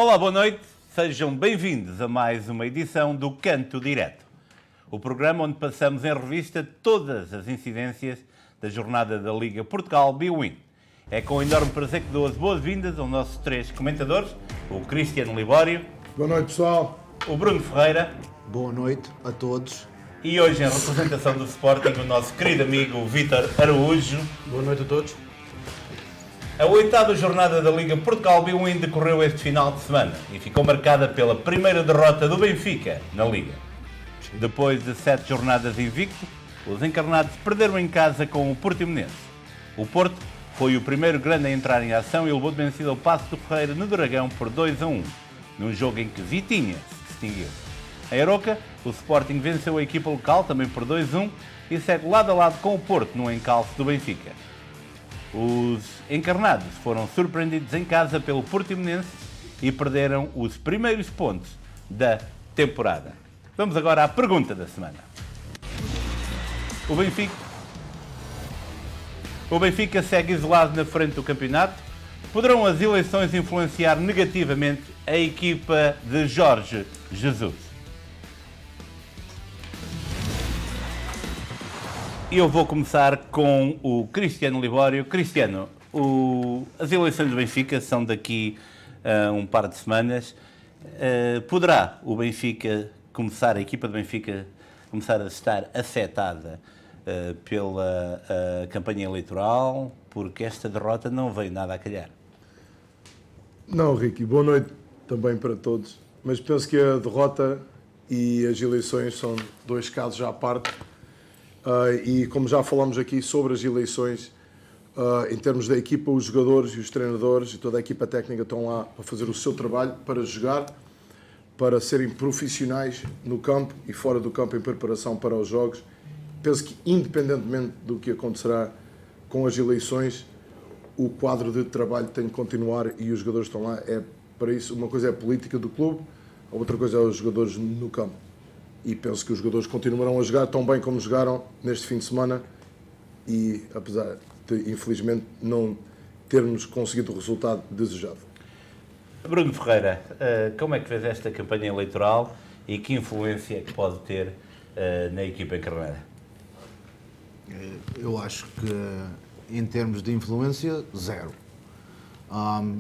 Olá, boa noite. Sejam bem-vindos a mais uma edição do Canto Direto, o programa onde passamos em revista todas as incidências da jornada da Liga Portugal Bwin. É com enorme prazer que dou as boas-vindas aos nossos três comentadores, o Cristiano Libório. Boa noite, pessoal. O Bruno Ferreira. Boa noite a todos. E hoje, em representação do Sporting, o nosso querido amigo Vítor Araújo. Boa noite a todos. A oitava jornada da Liga Portugal Bwin decorreu este final de semana e ficou marcada pela primeira derrota do Benfica na Liga. Depois de 7 jornadas invicto, os encarnados perderam em casa com o Portimonense. O Porto foi o primeiro grande a entrar em ação e levou de vencida ao Paços de Ferreira no Dragão por 2-1, num jogo em que Vitinha se distinguiu. Em Aroca, o Sporting venceu a equipa local também por 2-1 e segue lado a lado com o Porto no encalço do Benfica. Os encarnados foram surpreendidos em casa pelo Portimonense e perderam os primeiros pontos da temporada. Vamos agora à pergunta da semana. O Benfica segue isolado na frente do campeonato. Poderão as eleições influenciar negativamente a equipa de Jorge Jesus? Eu vou começar com o Cristiano Libório. Cristiano, as eleições do Benfica são daqui a um par de semanas. Poderá o Benfica começar, a equipa do Benfica, começar a estar afetada pela campanha eleitoral, porque esta derrota não veio nada a calhar? Não, Ricky, boa noite também para todos. Mas penso que a derrota e as eleições são dois casos à parte. E como já falamos aqui sobre as eleições, em termos da equipa, os jogadores e os treinadores e toda a equipa técnica estão lá para fazer o seu trabalho, para jogar, para serem profissionais no campo e fora do campo em preparação para os jogos. Penso que, independentemente do que acontecerá com as eleições, o quadro de trabalho tem de continuar e os jogadores estão lá. É para isso, uma coisa é a política do clube, a outra coisa é os jogadores no campo. E penso que os jogadores continuarão a jogar tão bem como jogaram neste fim de semana e, apesar de, infelizmente, não termos conseguido o resultado desejado. Bruno Ferreira, como é que fez esta campanha eleitoral e que influência é que pode ter na equipa encarnada? Eu acho que, em termos de influência, zero.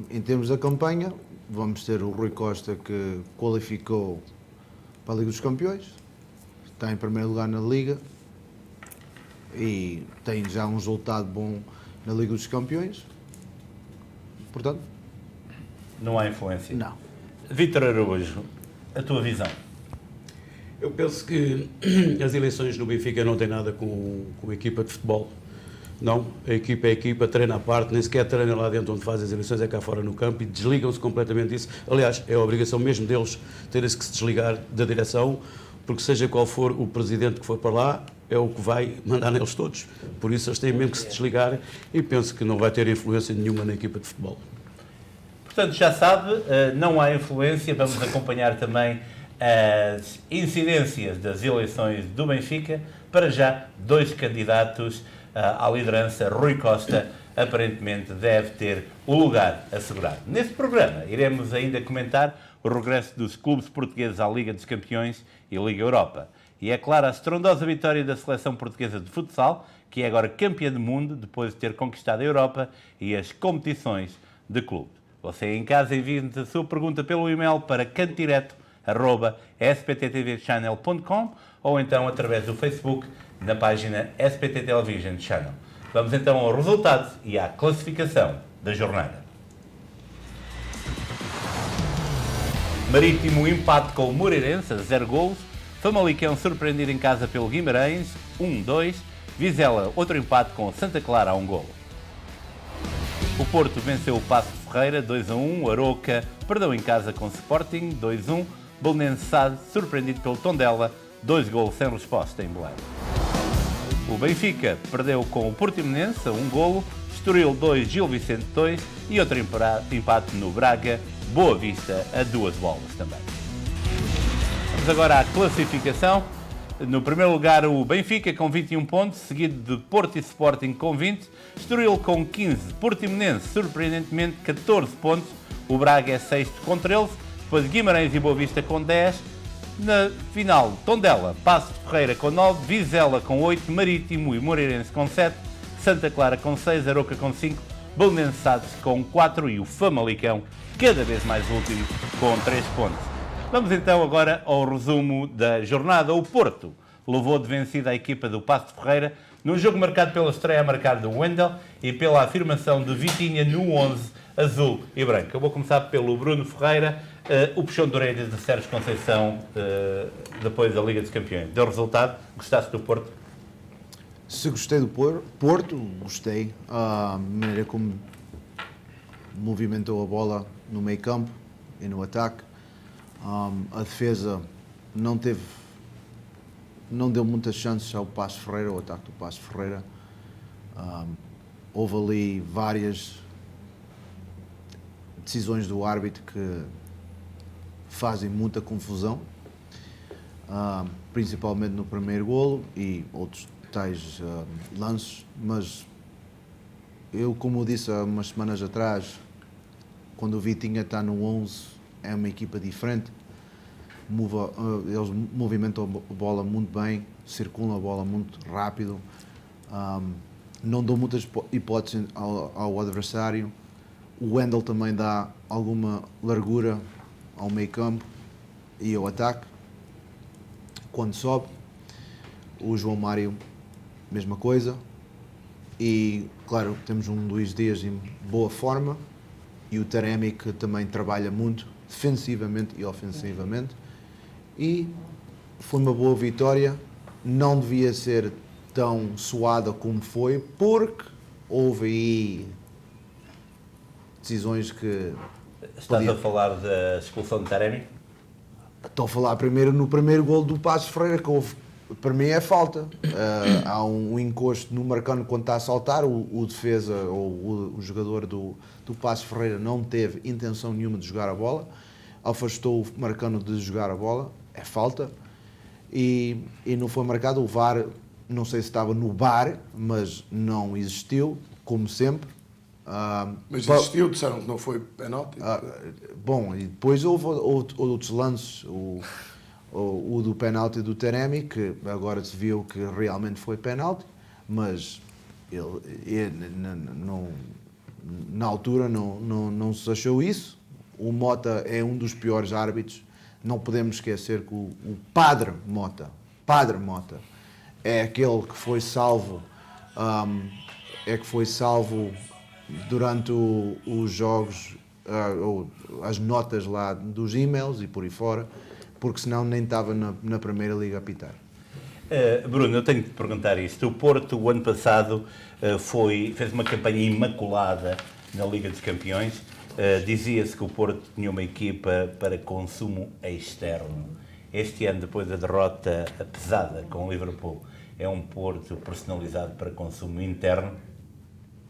Em termos da campanha, vamos ter o Rui Costa, que qualificou para a Liga dos Campeões, está em primeiro lugar na Liga e tem já um resultado bom na Liga dos Campeões. Portanto, não há influência? Não. Vítor Araújo, a tua visão? Eu penso que as eleições no Benfica não têm nada com a equipa de futebol. Não, a equipa, treina à parte, nem sequer treina lá dentro onde faz as eleições, é cá fora no campo e desligam-se completamente disso. Aliás, é a obrigação mesmo deles terem-se que se desligar da direção, porque seja qual for o presidente que for para lá, é o que vai mandar neles todos. Por isso eles têm mesmo que se desligar e penso que não vai ter influência nenhuma na equipa de futebol. Portanto, já sabe, não há influência. Vamos acompanhar também as incidências das eleições do Benfica. Para já, 2 candidatos à liderança. Rui Costa aparentemente deve ter o lugar assegurado. Neste programa iremos ainda comentar o regresso dos clubes portugueses à Liga dos Campeões e Liga Europa. E é claro, a estrondosa vitória da seleção portuguesa de futsal, que é agora campeã do mundo depois de ter conquistado a Europa e as competições de clube. Você em casa envie-nos a sua pergunta pelo e-mail para cantodireto@spttvchannel.com ou então através do Facebook na página SPT Television Channel. Vamos então ao resultado e à classificação da jornada. Marítimo empate com o Moreirense, 0 golos. Famalicão surpreendido em casa pelo Guimarães, 1-2. Vizela, outro empate com o Santa Clara, 1 golo. O Porto venceu o Paços de Ferreira, 2-1. Aroca perdeu em casa com o Sporting, 2-1. Belenenses SAD, surpreendido pelo Tondela, 2 golos sem resposta em Belém. O Benfica perdeu com o Portimonense, 1 golo. Estoril 2, Gil Vicente 2. E outro empate no Braga, Boa Vista a 2 bolas também. Vamos agora à classificação. No primeiro lugar, o Benfica com 21 pontos, seguido de Porto e Sporting com 20, Estoril com 15, Portimonense, surpreendentemente, 14 pontos, o Braga é sexto com 13, depois Guimarães e Boa Vista com 10, na final, Tondela, Paços de Ferreira com 9, Vizela com 8, Marítimo e Moreirense com 7, Santa Clara com 6, Aroca com 5, Belenenses com 4 e o Famalicão, cada vez mais último, com 3 pontos. Vamos então agora ao resumo da jornada. O Porto levou de vencida a equipa do Paços de Ferreira num jogo marcado pela estreia a marcar do Wendel e pela afirmação de Vitinha no 11 azul e branco. Eu vou começar pelo Bruno Ferreira, o puxão de orelhas de Sérgio Conceição depois da Liga dos Campeões. Deu resultado? Gostaste do Porto? Se gostei do Porto, gostei. A maneira como movimentou a bola no meio campo e no ataque. A defesa não deu muitas chances ao Paços de Ferreira, ao ataque do Paços de Ferreira. Houve ali várias decisões do árbitro que fazem muita confusão, principalmente no primeiro golo e outros tais lances, mas eu, como disse há umas semanas atrás, quando o Vitinha está no 11, é uma equipa diferente, eles movimentam a bola muito bem, circulam a bola muito rápido, não dão muitas hipóteses ao adversário. O Wendel também dá alguma largura ao meio campo e ao ataque quando sobe. O João Mário, mesma coisa. E, claro, temos um Luís Dias em boa forma e o Taremi, que também trabalha muito defensivamente e ofensivamente, e foi uma boa vitória. Não devia ser tão suada como foi, porque houve aí decisões que... Estás a falar da expulsão de Taremi? Estou a falar primeiro no primeiro golo do Paços de Ferreira, que houve, para mim é falta. Há um encosto no Marcano quando está a saltar, o defesa ou o jogador do Paços de Ferreira não teve intenção nenhuma de jogar a bola, afastou o Marcano de jogar a bola, é falta, e não foi marcado. O VAR, não sei se estava no VAR, mas não existiu, como sempre. Mas existiu, disseram que não foi penalti. Bom, e depois houve outros lances, o do penalti do Taremi, que agora se viu que realmente foi penalti, mas ele na altura não se achou isso. O Mota é um dos piores árbitros. Não podemos esquecer que o Padre Mota é aquele que foi salvo, durante os jogos, as notas lá dos e-mails e por aí fora, porque senão nem estava na Primeira Liga a apitar. Bruno, eu tenho que te perguntar isto. O Porto, o ano passado, fez uma campanha imaculada na Liga dos Campeões. Dizia-se que o Porto tinha uma equipa para consumo externo. Este ano, depois da derrota pesada com o Liverpool, é um Porto personalizado para consumo interno?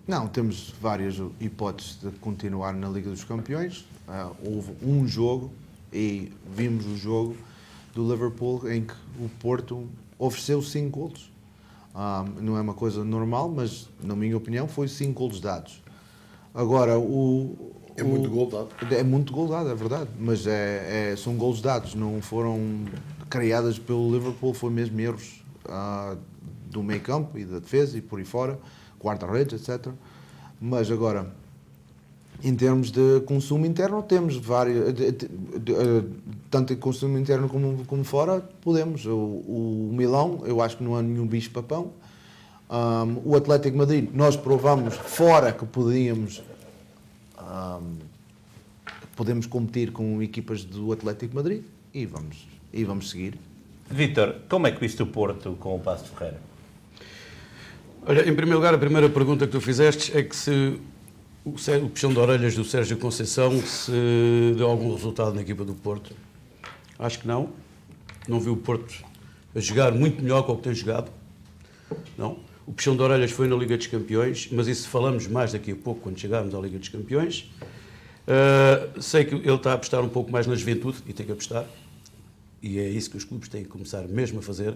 Não, temos várias hipóteses de continuar na Liga dos Campeões. Houve um jogo, e vimos o jogo do Liverpool, em que o Porto ofereceu 5 golos. Não é uma coisa normal, mas, na minha opinião, foi 5 golos dados. Agora, é muito gol dado. É muito gol dado, é verdade, mas são golos dados, não foram criadas pelo Liverpool, foi mesmo erros do meio campo e da defesa e por aí fora, guarda-redes, etc. Mas agora, em termos de consumo interno, temos vários, tanto em consumo interno como fora, podemos. O Milão, eu acho que não há nenhum bicho-papão. O Atlético de Madrid, nós provamos fora que podemos competir com equipas do Atlético de Madrid e vamos seguir. Vítor, como é que viste o Porto com o Paços de Ferreira? Olha, em primeiro lugar, a primeira pergunta que tu fizeste é que se o puxão de orelhas do Sérgio Conceição se deu algum resultado na equipa do Porto. Acho que não. Não vi o Porto a jogar muito melhor que o que tem jogado. Não. O puxão de orelhas foi na Liga dos Campeões, mas isso falamos mais daqui a pouco, quando chegarmos à Liga dos Campeões. Sei que ele está a apostar um pouco mais na juventude, e tem que apostar. E é isso que os clubes têm que começar mesmo a fazer,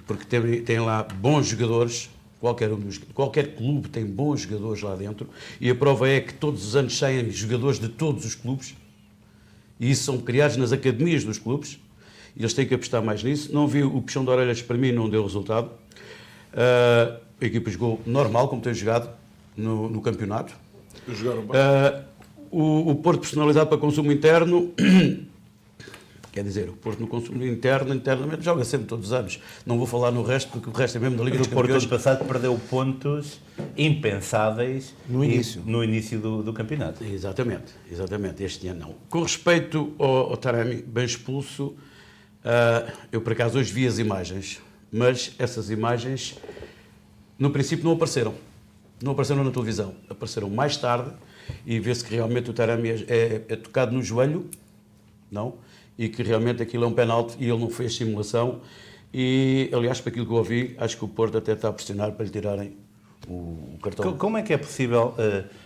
porque tem lá bons jogadores, qualquer clube tem bons jogadores lá dentro, e a prova é que todos os anos saem jogadores de todos os clubes, e isso são criados nas academias dos clubes, e eles têm que apostar mais nisso. Não vi o puxão de orelhas, para mim não deu resultado. A equipa jogou normal, como tem jogado no campeonato. Jogaram bem. O Porto personalizado para consumo interno, quer dizer, o Porto no consumo internamente joga sempre todos os anos. Não vou falar no resto, porque o resto é mesmo da Liga dos O Porto Campeões. ano passado perdeu pontos impensáveis No início. no início do campeonato. Exatamente, este ano não. Com respeito ao Taremi, bem expulso, eu por acaso hoje vi as imagens, mas essas imagens no princípio não apareceram. Não apareceram na televisão, apareceram mais tarde e vê-se que realmente o Taremi é tocado no joelho, não? E que realmente aquilo é um penalti e ele não fez simulação. E, aliás, para aquilo que eu ouvi, acho que o Porto até está a pressionar para lhe tirarem o cartão. Como é que é possível,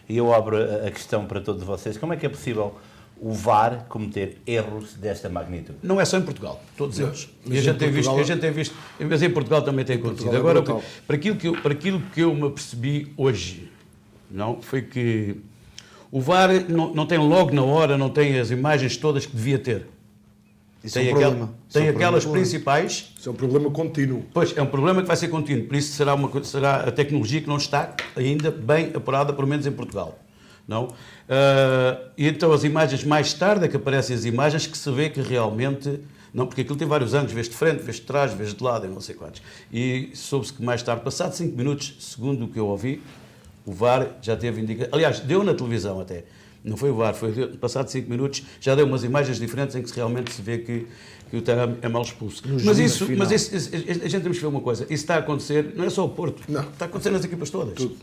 e eu abro a questão para todos vocês, como é que é possível o VAR cometer erros desta magnitude? Não é só em Portugal, todos eles. Mas E a em gente tem Portugal- visto, mas em Portugal também tem acontecido. Portugal é Agora, brutal. para aquilo que eu me apercebi hoje, não, foi que o VAR não tem logo na hora, não tem as imagens todas que devia ter. Isso Tem, é um problema. Isso tem é um aquelas problema. principais. Isso é um problema contínuo. Pois, é um problema que vai ser contínuo, por isso será a tecnologia que não está ainda bem apurada, pelo menos em Portugal. Não? E então as imagens, mais tarde é que aparecem as imagens que se vê que realmente... Não, porque aquilo tem vários ângulos, vês de frente, vês de trás, vês de lado, e não sei quantos. E soube-se que mais tarde, passado 5 minutos, segundo o que eu ouvi, o VAR já teve indicação... Aliás, deu na televisão até. Não foi o VAR, foi passado 5 minutos, já deu umas imagens diferentes em que realmente se vê que o Taremi é mal expulso. Mas isso, a gente temos que ver uma coisa, isso está a acontecer, não é só o Porto, Não. está a acontecer nas equipas todas. Tudo.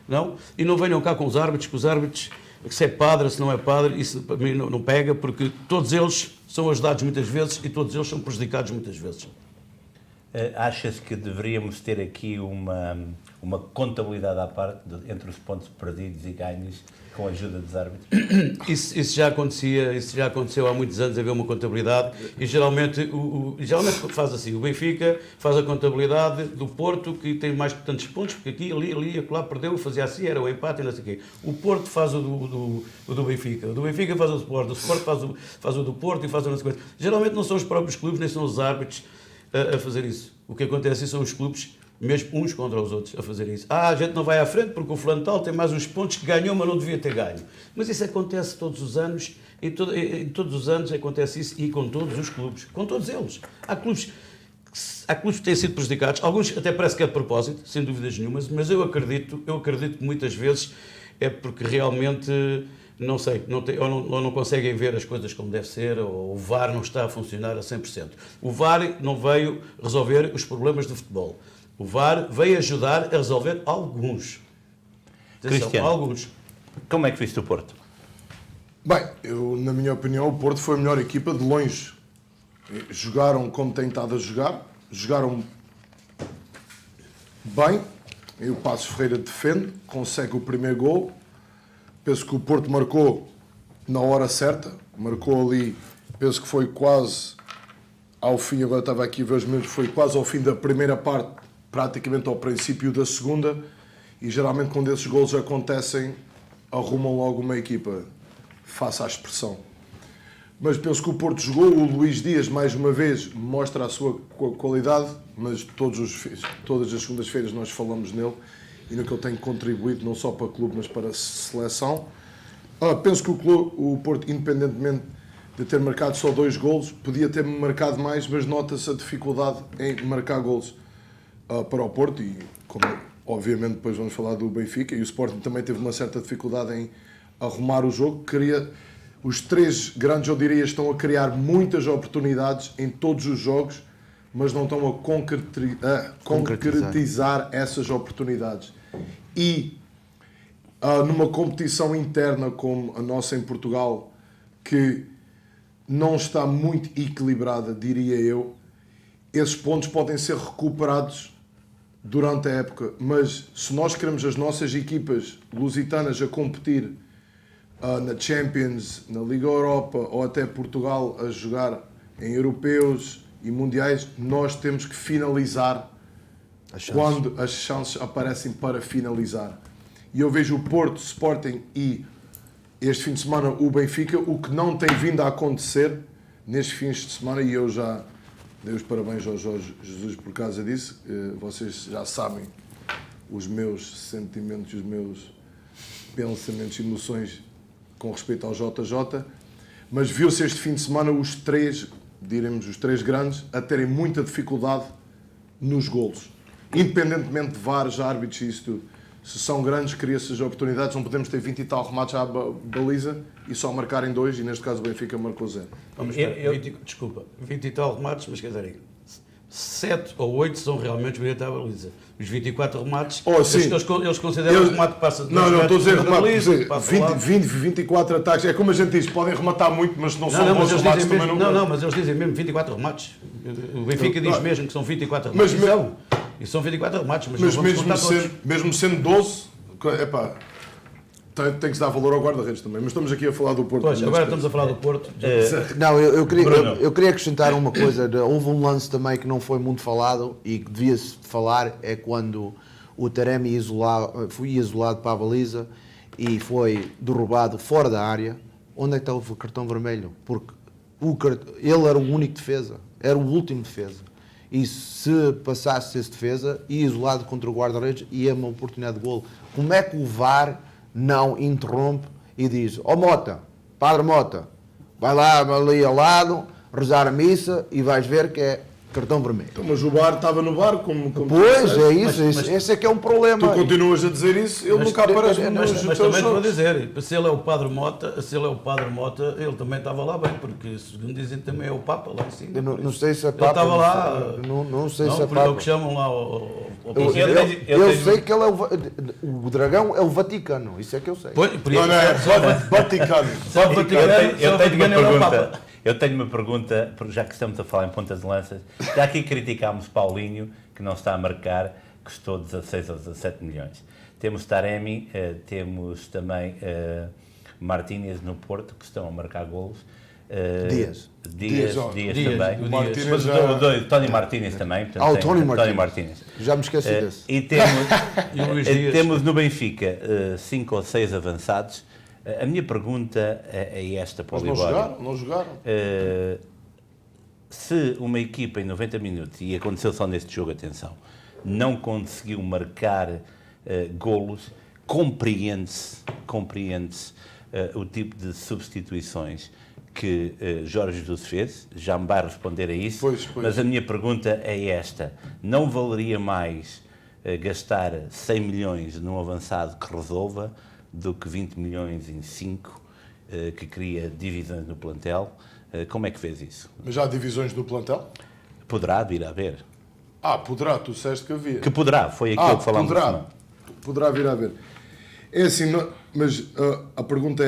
Não? E não venham cá com os árbitros, que os árbitros, se é padre, se não é padre, isso para mim não pega, porque todos eles são ajudados muitas vezes e todos eles são prejudicados muitas vezes. Achas que deveríamos ter aqui uma contabilidade à parte entre os pontos perdidos e ganhos com a ajuda dos árbitros? Isso já aconteceu há muitos anos, haver uma contabilidade e geralmente faz assim, o Benfica faz a contabilidade do Porto que tem mais de tantos pontos, porque aqui, ali, acolá perdeu, fazia assim, era o empate e não sei o quê. O Porto faz o do Benfica, o do Benfica faz o Sport faz o do Porto e faz o não sei o quê. Geralmente não são os próprios clubes, nem são os árbitros a fazer isso. O que acontece são os clubes, mesmo uns contra os outros, a fazer isso. A gente não vai à frente porque o fulano tal tem mais uns pontos que ganhou, mas não devia ter ganho. Mas isso acontece todos os anos, e todos os anos acontece isso, e com todos os clubes, com todos eles. Há clubes que têm sido prejudicados, alguns até parece que é de propósito, sem dúvidas nenhumas, mas eu acredito que muitas vezes é porque realmente... Não sei, ou não conseguem ver as coisas como deve ser, ou o VAR não está a funcionar a 100%. O VAR não veio resolver os problemas do futebol. O VAR veio ajudar a resolver alguns. Atenção, Cristiano, alguns. como é que viste o Porto? Bem, na minha opinião, o Porto foi a melhor equipa de longe. Jogaram como têm estado a jogar, jogaram bem. E o Passos Ferreira defende, consegue o primeiro gol. Penso que o Porto marcou na hora certa, marcou ali, penso que foi quase ao fim, agora estava aqui a ver os minutos, foi quase ao fim da primeira parte, praticamente ao princípio da segunda, e geralmente quando esses golos acontecem, arrumam logo uma equipa, face à expressão. Mas penso que o Porto jogou, o Luís Dias, mais uma vez, mostra a sua qualidade, mas todas as segundas-feiras nós falamos nele, e no que ele tem contribuído, não só para o clube, mas para a seleção. Penso que o Porto, independentemente de ter marcado só 2 golos, podia ter marcado mais, mas nota-se a dificuldade em marcar golos para o Porto. E, como, obviamente, depois vamos falar do Benfica, e o Sporting também teve uma certa dificuldade em arrumar o jogo. Os 3 grandes, eu diria, estão a criar muitas oportunidades em todos os jogos, mas não estão a concretizar essas oportunidades. E numa competição interna como a nossa em Portugal, que não está muito equilibrada, diria eu, esses pontos podem ser recuperados durante a época, mas se nós queremos as nossas equipas lusitanas a competir na Champions, na Liga Europa ou até Portugal a jogar em europeus e mundiais, nós temos que finalizar quando as chances aparecem para finalizar. E eu vejo o Porto, Sporting e este fim de semana o Benfica, o que não tem vindo a acontecer nestes fins de semana, e eu já dei os parabéns ao Jorge Jesus por causa disso. Vocês já sabem os meus sentimentos, os meus pensamentos e emoções com respeito ao JJ, mas viu-se este fim de semana os três grandes, a terem muita dificuldade nos golos. Independentemente de vários árbitros e isso tudo. Se são grandes, cria-se as oportunidades, não podemos ter 20 e tal remates à baliza e só marcarem 2, e neste caso o Benfica marcou 0. Desculpa, 20 e tal remates, mas quer dizer, 7 ou 8 são realmente direito à baliza. Os 24 remates, eles consideram o remate que passa de Não, estou a dizer remate, 24 ataques, é como a gente diz, podem rematar muito, mas não são bons remates também não, mas eles dizem mesmo 24 remates. O Benfica diz mesmo que são 24 mas remates. E são 24 remates, mas não vamos contar todos. Mesmo sendo 12, tem que se dar valor ao guarda-redes também. Mas estamos aqui a falar do Porto. Pois, agora estamos a falar do Porto. Não, eu queria acrescentar uma coisa. Houve um lance também que não foi muito falado e que devia-se falar, é quando o Taremi foi isolado para a baliza e foi derrubado fora da área. Onde é que está o cartão vermelho? Porque ele era o único defesa, era o último defesa. E se passasse esse defesa, ia isolado contra o guarda-redes, ia uma oportunidade de golo. Como é que o VAR não interrompe e diz: ó Mota, Padre Mota, vai lá ali ao lado, rezar a missa e vais ver que é cartão vermelho. Então, mas o VAR estava no VAR, como pois, é isso, esse é que é um problema. Tu continuas a dizer isso, ele nunca aparece nos mas também vou dizer, se ele é o Padre Mota, ele também estava lá bem, porque segundo dizem também é o Papa lá em cima. Eu não sei se é Papa. Ele estava lá. Não sei se é Papa. Papa. O que chamam lá eu sei que ele é o dragão é o Vaticano, isso é que eu sei. Não é Vaticano. Eu tenho uma pergunta, já que estamos a falar em pontas de lanças. Já aqui criticámos Paulinho, que não está a marcar, custou 16 ou 17 milhões. Temos Taremi, temos também Martínez no Porto, que estão a marcar golos. Dias também. Mas o Tony Martínez também. O Tony Martínez. Já me esqueci desse. E temos no Benfica 5 ou 6 avançados. A minha pergunta é esta para o Libório. Não jogaram. Se uma equipa em 90 minutos, e aconteceu só neste jogo, atenção, não conseguiu marcar golos, compreende-se o tipo de substituições que Jorge Jesus fez. Já me vai responder a isso, pois. Mas a minha pergunta é esta: não valeria mais gastar 100 milhões num avançado que resolva do que 20 milhões em 5 que cria divisões no plantel? Como é que fez isso? Mas já há divisões no plantel? Poderá vir a haver. Poderá, tu disseste que havia. Que poderá, foi aquilo que falámos. Poderá vir a haver. É assim, mas a pergunta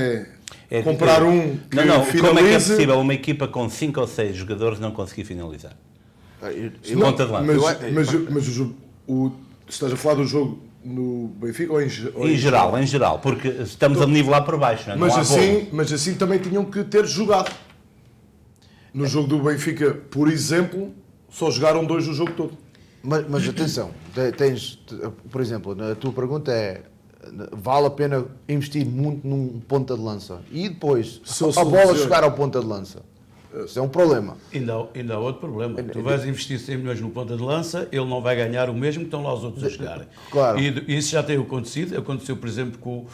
é comprar um que finalize... Como é que é possível uma equipa com 5 ou 6 jogadores não conseguir finalizar? Ponta de lança. Mas estás a falar do jogo no Benfica ou em geral, porque estamos a nivelar por baixo, não é? Mas assim também tinham que ter jogado. No jogo do Benfica, por exemplo, só jogaram 2 o jogo todo. Mas atenção, por exemplo, a tua pergunta é: vale a pena investir muito num ponta de lança e depois a bola chegar ao ponta de lança? Isso é um problema. Ainda há outro problema. Tu vais investir 100 milhões no ponta de lança, ele não vai ganhar o mesmo que estão lá os outros a jogarem. Claro. E isso já tem acontecido. Aconteceu, por exemplo, com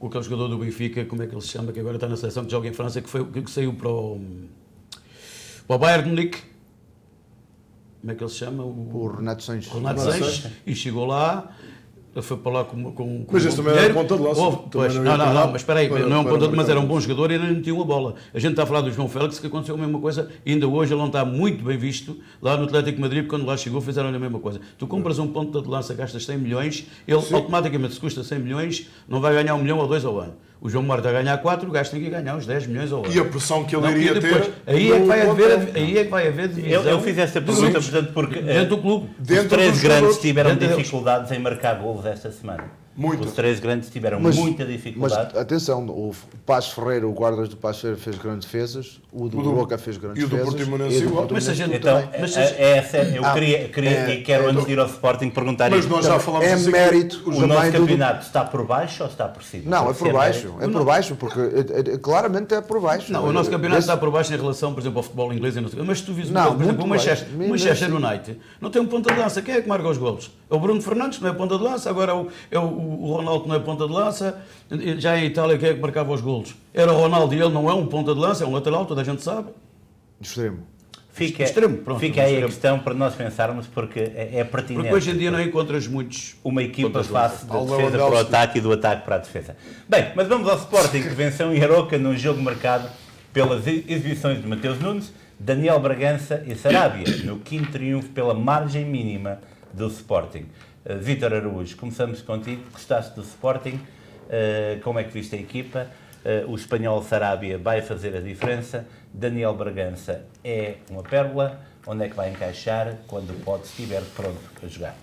aquele jogador do Benfica, como é que ele se chama, que agora está na seleção, que joga em França, que saiu para o Bayern de Munique. Como é que ele se chama? O Renato Sanches. E chegou lá. Ele foi para lá com mas esse também era ponta de lança. Mas espera aí, não é um ponta de lança, mas era um bom jogador e ainda não tinha uma bola. A gente está a falar do João Félix, que aconteceu a mesma coisa, e ainda hoje ele não está muito bem visto lá no Atlético de Madrid, porque quando lá chegou fizeram a mesma coisa. Tu compras um ponta de lança, gastas 100 milhões, ele automaticamente, se custa 100 milhões, não vai ganhar 1 milhão ou 2 ao ano. O João Mário está a ganhar 4, o gajo tem que ganhar uns 10 milhões ao ano. E a pressão que ele iria ter... Aí é que vai haver divisão. Eu fiz esta pergunta, portanto, porque dentro do clube. Os 3 grandes tiveram dificuldades em marcar golos esta semana. Muito. Os 3 grandes tiveram muita dificuldade. Mas atenção, o Passos Ferreira, o guarda do Passos Ferreira fez grandes defesas, o do Roca fez grandes e o do defesas. Portimonense e o do igual. Portimonense Mas a gente Então, também. Mas se- eu queria e quero antes de ir ao Sporting perguntar Mas isto. nós já falámos É disso aqui. mérito O nosso também do... campeonato está por baixo ou está por cima? Não, é Pode por ser baixo, mérito. é por baixo, porque claramente é por baixo. Não, o nosso campeonato está por baixo em relação, por exemplo, ao futebol inglês. Mas se tu vis, Não, por exemplo, o muito Manchester, baixo. o Manchester United não tem um ponta de lança. Quem é que marca os golos? É o Bruno Fernandes, que não é ponta de lança. Agora é o Ronaldo, que não é ponta de lança. Já em Itália, quem é que marcava os golos? Era o Ronaldo e ele não é um ponta de lança, é um lateral, toda a gente sabe. Extremo. Fica, Extremo, pronto, fica aí a extremo. questão para nós pensarmos, porque é pertinente. Porque hoje em dia não encontras muitos. Uma equipa pontas de lança. face da Ao defesa para o Lewandowski. ataque e do ataque para a defesa. Bem, mas vamos ao Sporting, que venceu em Aroca num jogo marcado pelas exibições de Mateus Nunes, Daniel Bragança e Sarabia, no 5º triunfo pela margem mínima do Sporting. Vítor Araújo, começamos contigo. Gostaste do Sporting? Como é que viste a equipa? O espanhol Sarabia vai fazer a diferença. Daniel Bragança é uma pérola. Onde é que vai encaixar quando o Pote estiver pronto a jogar?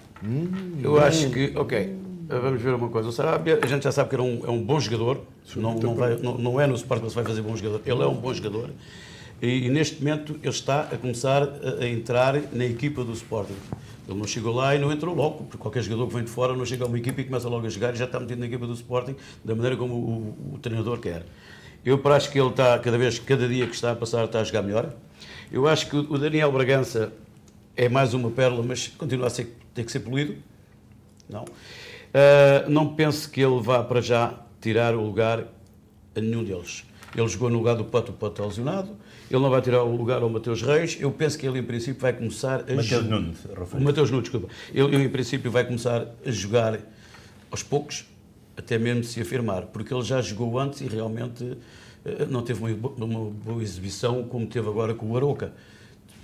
Eu acho que, ok, vamos ver uma coisa. O Sarabia, a gente já sabe que é um bom jogador. Não é no Sporting que se vai fazer bom jogador. Ele é um bom jogador. E neste momento ele está a começar a entrar na equipa do Sporting. Ele não chegou lá e não entrou logo, porque qualquer jogador que vem de fora não chega a uma equipa e começa logo a jogar e já está metido na equipa do Sporting da maneira como o treinador quer. Eu acho que ele está, cada dia que está a passar, está a jogar melhor. Eu acho que o Daniel Bragança é mais uma pérola, mas continua a ter que ser polido. Não. Não penso que ele vá para já tirar o lugar a nenhum deles. Ele jogou no lugar do Pote, o Pote está lesionado. Ele não vai tirar o lugar ao Mateus Reis. Eu penso que ele, em princípio, vai começar a Mateus Nunes, o Mateus Nunes, desculpa. Ele, em princípio, vai começar a jogar aos poucos, até mesmo se afirmar, porque ele já jogou antes e realmente não teve uma boa exibição como teve agora com o Aroca.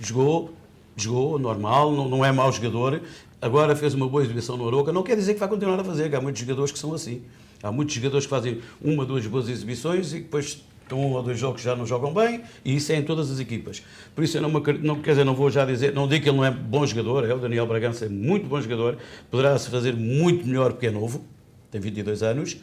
Jogou normal, não é mau jogador. Agora fez uma boa exibição no Aroca. Não quer dizer que vai continuar a fazer, que há muitos jogadores que são assim. Há muitos jogadores que fazem 1 ou 2 boas exibições e depois estão 1 ou 2 jogos que já não jogam bem, e isso é em todas as equipas. Por isso eu não vou já dizer, não digo que ele não é bom jogador, o Daniel Bragança é muito bom jogador, poderá-se fazer muito melhor porque é novo, tem 22 anos,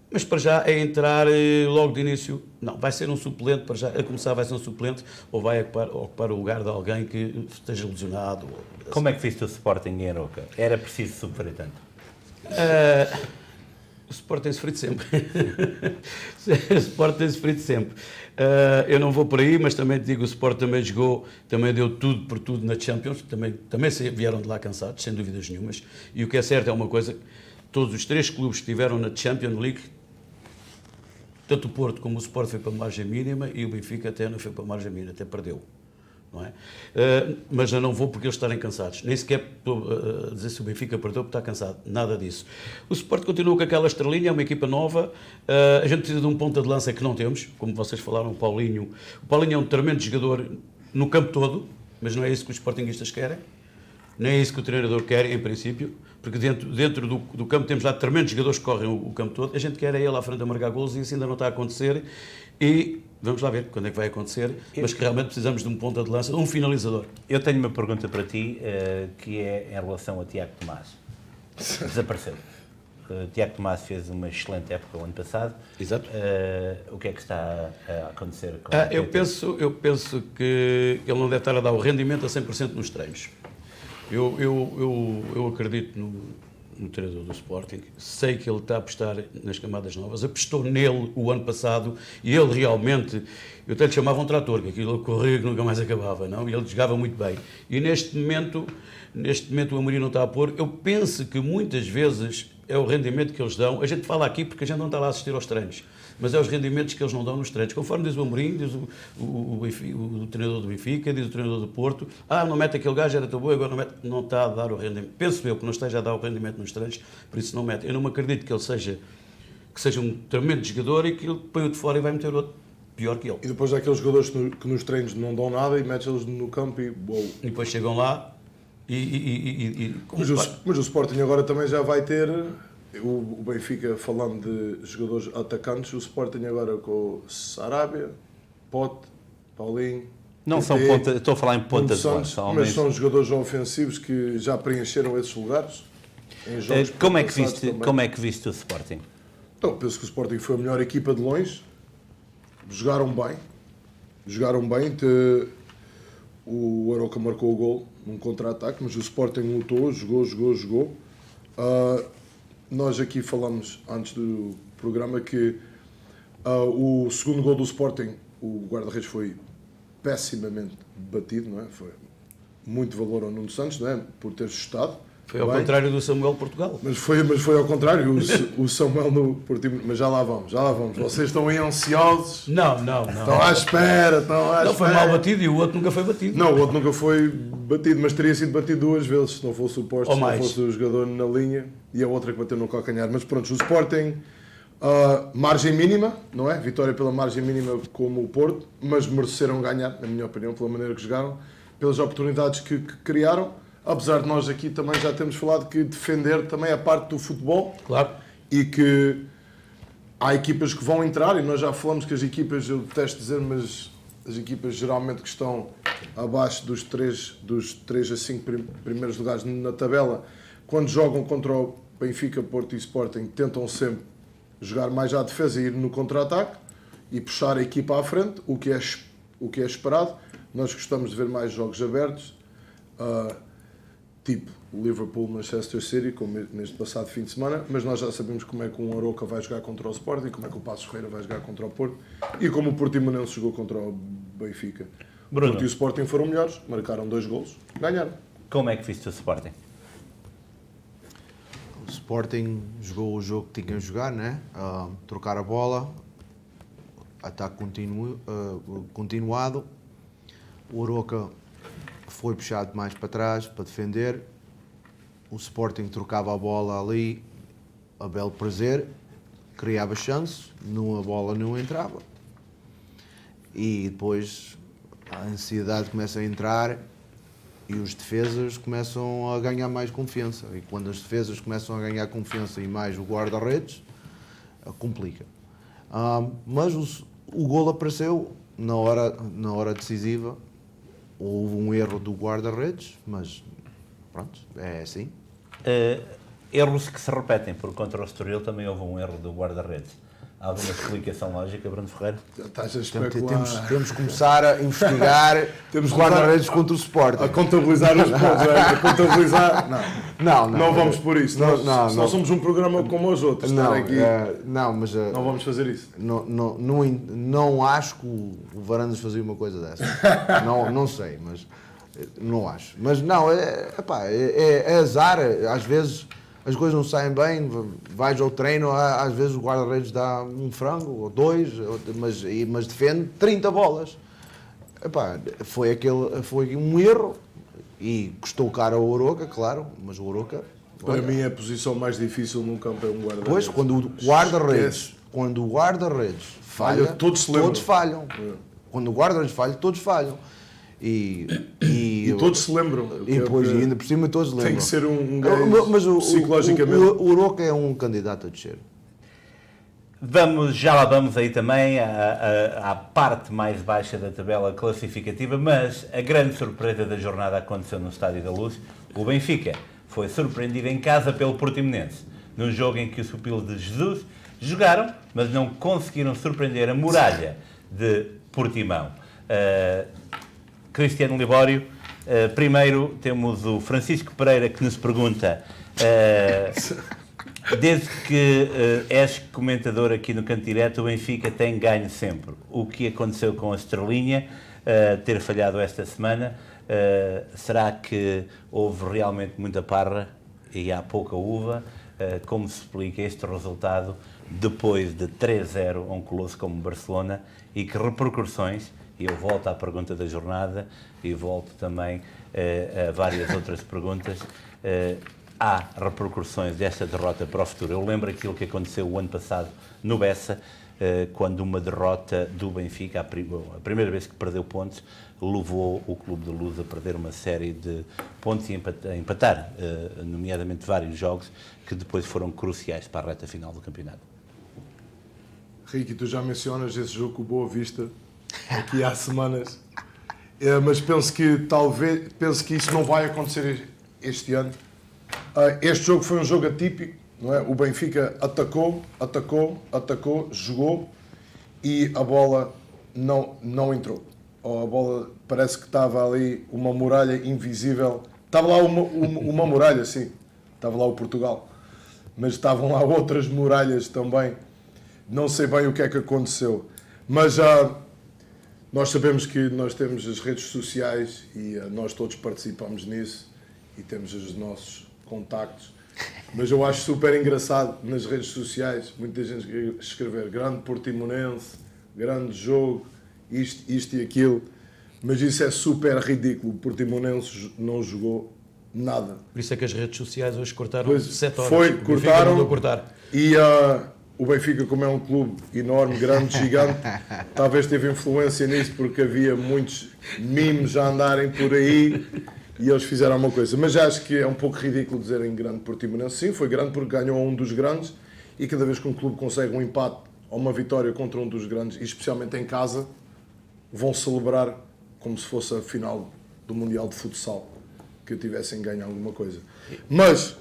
mas para já é entrar logo de início, não, vai ser um suplente, para já, a começar vai ser um suplente, ou vai ocupar o lugar de alguém que esteja lesionado. Como é que viste o Sporting em Aroca? Era preciso sofrer tanto? O Sport tem sofrido sempre. O Sport tem sofrido sempre. Eu não vou por aí, mas também te digo, o Sport também jogou, também deu tudo por tudo na Champions, também vieram de lá cansados, sem dúvidas nenhumas. E o que é certo é uma coisa, todos os 3 clubes que estiveram na Champions League, tanto o Porto como o Sport foi para a margem mínima e o Benfica até não foi para a margem mínima, até perdeu. Não é? Mas eu não vou porque eles estarem cansados. Nem sequer estou a dizer se o Benfica perdeu porque está cansado. Nada disso. O Sport continua com aquela estrelinha, é uma equipa nova. A gente precisa de um ponta de lança que não temos, como vocês falaram, o Paulinho. O Paulinho é um tremendo jogador no campo todo, mas não é isso que os sportinguistas querem. Nem é isso que o treinador quer, em princípio, porque dentro do campo temos lá tremendos jogadores que correm o campo todo. A gente quer é ele à frente a marcar golos e isso ainda não está a acontecer. E vamos lá ver quando é que vai acontecer, mas que realmente precisamos de um ponta de lança, um finalizador. Eu tenho uma pergunta para ti, que é em relação a Tiago Tomás. Desapareceu. Tiago Tomás fez uma excelente época o ano passado. Exato. O que é que está a acontecer com Eu penso que ele não deve estar a dar o rendimento a 100% nos treinos. Eu acredito no treinador do Sporting, sei que ele está a apostar nas camadas novas, apostou nele o ano passado e ele realmente, eu até lhe chamava um trator, que aquilo corria que nunca mais acabava, não? E ele jogava muito bem. E neste momento o Amorim não está a pôr. Eu penso que muitas vezes é o rendimento que eles dão. A gente fala aqui porque a gente não está lá a assistir aos treinos, mas é os rendimentos que eles não dão nos treinos. Conforme diz o Amorim, diz o treinador do Benfica, diz o treinador do Porto, não mete aquele gajo, era tão bom, agora não está a dar o rendimento. Penso eu que não esteja a dar o rendimento nos treinos, por isso não mete. Eu não me acredito que ele seja um tremendo jogador e que ele põe-o de fora e vai meter outro pior que ele. E depois há aqueles jogadores que nos treinos não dão nada e metes-los no campo e... Wow. E depois chegam lá Mas o Sporting agora também já vai ter... O Benfica, falando de jogadores atacantes, o Sporting agora com o Sarabia, Pote, Paulinho... Não são pontas, estou a falar em pontas de lança. Mas são jogadores ofensivos que já preencheram esses lugares? Em jogos Como é que passados viste, também. como é que viste o Sporting? Então, penso que o Sporting foi a melhor equipa de longe. Jogaram bem. O Arouca marcou o gol num contra-ataque, mas o Sporting lutou, jogou. Nós aqui falamos antes do programa que o segundo gol do Sporting, o guarda-redes foi pessimamente batido, não é? Foi muito valor ao Nuno Santos, não é? Por ter chutado. Foi ao bem. contrário do Samuel Portugal. Mas foi ao contrário, o Samuel no Portimonense. Mas já lá vamos. Vocês estão aí ansiosos, Não. estão à espera. Não foi mal batido e o outro nunca foi batido. Não, o outro nunca foi batido, mas teria sido batido 2 vezes, se não fosse o poste, Ou se não mais. fosse o jogador na linha e a outra que bateu no calcanhar. Mas pronto, o Sporting, margem mínima, não é? Vitória pela margem mínima como o Porto, mas mereceram ganhar, na minha opinião, pela maneira que jogaram, pelas oportunidades que criaram. Apesar de nós aqui também já temos falado que defender também é parte do futebol. Claro. E que há equipas que vão entrar, e nós já falamos que as equipas, eu detesto dizer, mas as equipas geralmente que estão abaixo dos 3 a 5 primeiros lugares na tabela, quando jogam contra o Benfica, Porto e Sporting, tentam sempre jogar mais à defesa e ir no contra-ataque e puxar a equipa à frente, o que é esperado. Nós gostamos de ver mais jogos abertos, tipo Liverpool, Manchester City, como neste passado fim de semana, mas nós já sabemos como é que um Arouca vai jogar contra o Sporting, como é que o Passos Ferreira vai jogar contra o Porto e como o Portimonense jogou contra o Benfica. Bruno. O Porto e o Sporting foram melhores, marcaram 2 golos, ganharam. Como é que viste o Sporting? O Sporting jogou o jogo que tinha a jogar, né? Trocar a bola, ataque continuado. O Arouca foi puxado mais para trás para defender. O Sporting trocava a bola ali a belo prazer, criava chance, a bola não entrava. E depois a ansiedade começa a entrar e os defesas começam a ganhar mais confiança. E quando as defesas começam a ganhar confiança e mais o guarda-redes, complica. Mas o golo apareceu na hora decisiva. Houve um erro do guarda-redes, mas pronto, é assim. Erros que se repetem, porque contra o Estoril também houve um erro do guarda-redes. Há alguma explicação lógica, Bruno Ferreira? Já estás a especular. Temos que começar a investigar Temos os que guarda-redes contra o Sporting. A contabilizar os pontos, a contabilizar. Não vamos por isso. Nós somos um programa como os outros. Não, Aqui, mas não vamos fazer isso. não acho que o Varandas fazia uma coisa dessa. Não sei, mas não acho. Mas não, é azar. Às vezes as coisas não saem bem, vais ao treino, às vezes o guarda-redes dá um frango ou 2, mas defende 30 bolas. Foi um erro e custou caro ao Arouca, claro, mas o Arouca... Para mim, a posição mais difícil num campo é um guarda-redes. Pois, quando o guarda-redes falha, todos falham. Quando o guarda-redes falha, todos falham. E todos se lembram. E depois, ainda por cima, todos lembram. Tem que ser um gajo mas psicologicamente. O Arouca é um candidato a descer. Já lá vamos aí também à parte mais baixa da tabela classificativa, mas a grande surpresa da jornada aconteceu no Estádio da Luz. O Benfica foi surpreendido em casa pelo Portimonense, num jogo em que os pupilos de Jesus jogaram, mas não conseguiram surpreender a muralha de Portimão. Cristiano Libório, primeiro temos o Francisco Pereira que nos pergunta, desde que és comentador aqui no Canto Direto, o Benfica tem ganho sempre. O que aconteceu com a Estrelinha ter falhado esta semana? Será que houve realmente muita parra e há pouca uva? Como se explica este resultado depois de 3-0 a um colosso como Barcelona e que repercussões? E eu volto à pergunta da jornada e volto também a várias outras perguntas. Há repercussões desta derrota para o futuro. Eu lembro aquilo que aconteceu o ano passado no Bessa, quando uma derrota do Benfica, a primeira vez que perdeu pontos, levou o Clube de Luz a perder uma série de pontos e a empatar, nomeadamente vários jogos que depois foram cruciais para a reta final do campeonato. Ricky, tu já mencionas esse jogo com o Boa Vista aqui há semanas, mas penso que isso não vai acontecer este ano. Este jogo foi um jogo atípico, não é? O Benfica atacou, jogou e a bola não entrou. Ou a bola parece que estava ali uma muralha invisível. Estava lá uma muralha, sim. Estava lá o Portugal. Mas estavam lá outras muralhas também. Não sei bem o que é que aconteceu. Mas nós sabemos que nós temos as redes sociais e nós todos participamos nisso e temos os nossos contactos. Mas eu acho super engraçado nas redes sociais muita gente escrever grande Portimonense, grande jogo, isto e aquilo. Mas isso é super ridículo. O Portimonense não jogou nada. Por isso é que as redes sociais hoje cortaram 7 horas. Foi, O Benfica mandou cortaram. cortar. E o Benfica, como é um clube enorme, grande, gigante, talvez teve influência nisso porque havia muitos memes a andarem por aí e eles fizeram uma coisa. Mas acho que é um pouco ridículo dizerem grande Portimonense. Sim, foi grande porque ganhou um dos grandes e cada vez que um clube consegue um empate ou uma vitória contra um dos grandes, e especialmente em casa, vão celebrar como se fosse a final do Mundial de Futsal, que tivessem ganho alguma coisa. Mas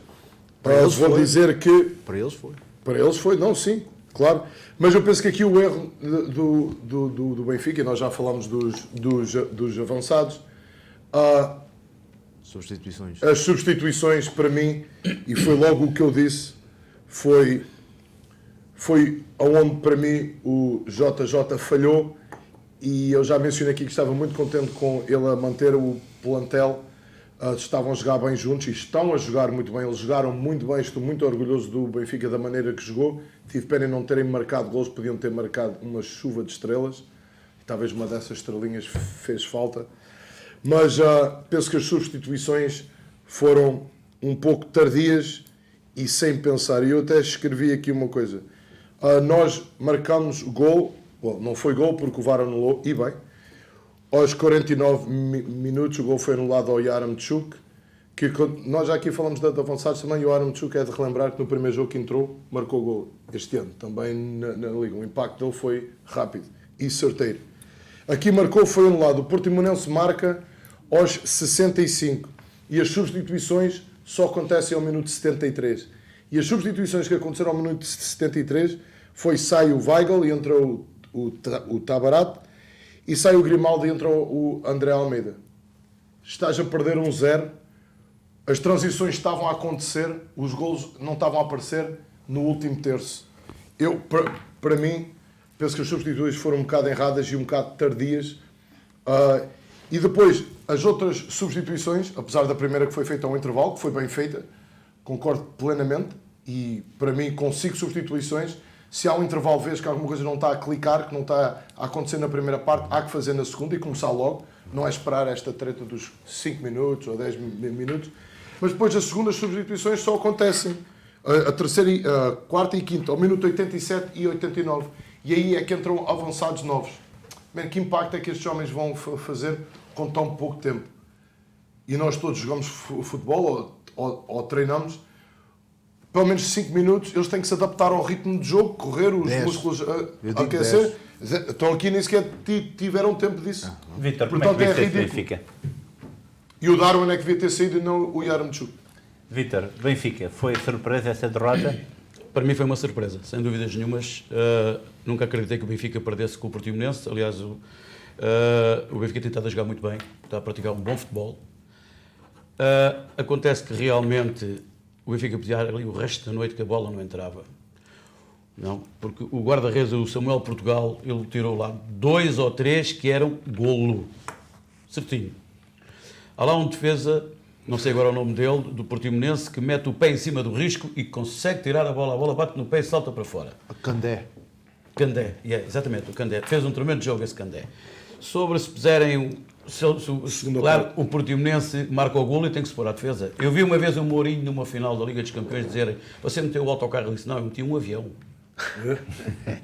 vou dizer que... Para eles foi. Para eles foi, não, sim, claro. Mas eu penso que aqui o erro do Benfica, e nós já falamos dos avançados, Substituições. as substituições para mim, e foi logo o que eu disse, foi onde para mim o JJ falhou, e eu já mencionei aqui que estava muito contente com ele a manter o plantel. Estavam a jogar bem juntos e estão a jogar muito bem. Eles jogaram muito bem. Estou muito orgulhoso do Benfica da maneira que jogou. Tive pena em não terem marcado gols, podiam ter marcado uma chuva de estrelas. Talvez uma dessas estrelinhas fez falta. Mas penso que as substituições foram um pouco tardias e sem pensar. E eu até escrevi aqui uma coisa. Nós marcámos gol, não foi gol porque o VAR anulou, e bem. Aos 49 minutos o gol foi anulado ao Yaramchuk, que nós já aqui falamos de avançados também, e o Yaramchuk é de relembrar que no primeiro jogo que entrou, marcou gol este ano, também na Liga. O impacto dele foi rápido e certeiro. Aqui marcou, foi anulado. O Portimonense marca aos 65 e as substituições só acontecem ao minuto 73. E as substituições que aconteceram ao minuto 73 foi sai o Weigl e entra o Tabarat, e sai o Grimaldo e entra o André Almeida. Estás a perder 1-0, as transições estavam a acontecer, os golos não estavam a aparecer no último terço. Para mim, penso que as substituições foram um bocado erradas e um bocado tardias. E depois, as outras substituições, apesar da primeira que foi feita ao intervalo, que foi bem feita, concordo plenamente, e para mim, com 5 substituições, se há um intervalo, vês que alguma coisa não está a clicar, que não está a acontecer na primeira parte, há que fazer na segunda e começar logo. Não é esperar esta treta dos 5 minutos ou 10 minutos. Mas depois as segundas substituições só acontecem a terceira, a quarta e quinta, ao minuto 87 e 89. E aí é que entram avançados novos. Bem, que impacto é que estes homens vão fazer com tão pouco tempo? E nós todos jogamos futebol ou treinamos. Pelo menos 5 minutos, eles têm que se adaptar ao ritmo de jogo, correr, os músculos a aquecer. Estão aqui nem sequer tiveram tempo disso. Vítor, como é que viste este Benfica? E o Darwin é que devia ter saído e não o Yaramchuk. Vítor, Benfica, foi surpresa essa derrota? Para mim foi uma surpresa, sem dúvidas nenhumas. Nunca acreditei que o Benfica perdesse com o Portimonense. Aliás, o Benfica tem estado a jogar muito bem, está a praticar um bom futebol. Acontece que realmente o Benfica podia ali o resto da noite que a bola não entrava. Não, porque o guarda-redes, o Samuel Portugal, ele tirou lá 2 ou 3 que eram golo. Certinho. Há lá um defesa, não sei agora o nome dele, do Portimonense, que mete o pé em cima do risco e consegue tirar a bola bate no pé e salta para fora. A Candé. Candé, exatamente, o Candé. Fez um tremendo jogo esse Candé. Sobre se puserem... Claro, o Portimonense marca o golo e tem que se pôr à defesa. Eu vi uma vez o Mourinho numa final da Liga dos Campeões dizerem: você meteu o autocarro? Ele disse: não, eu meti um avião.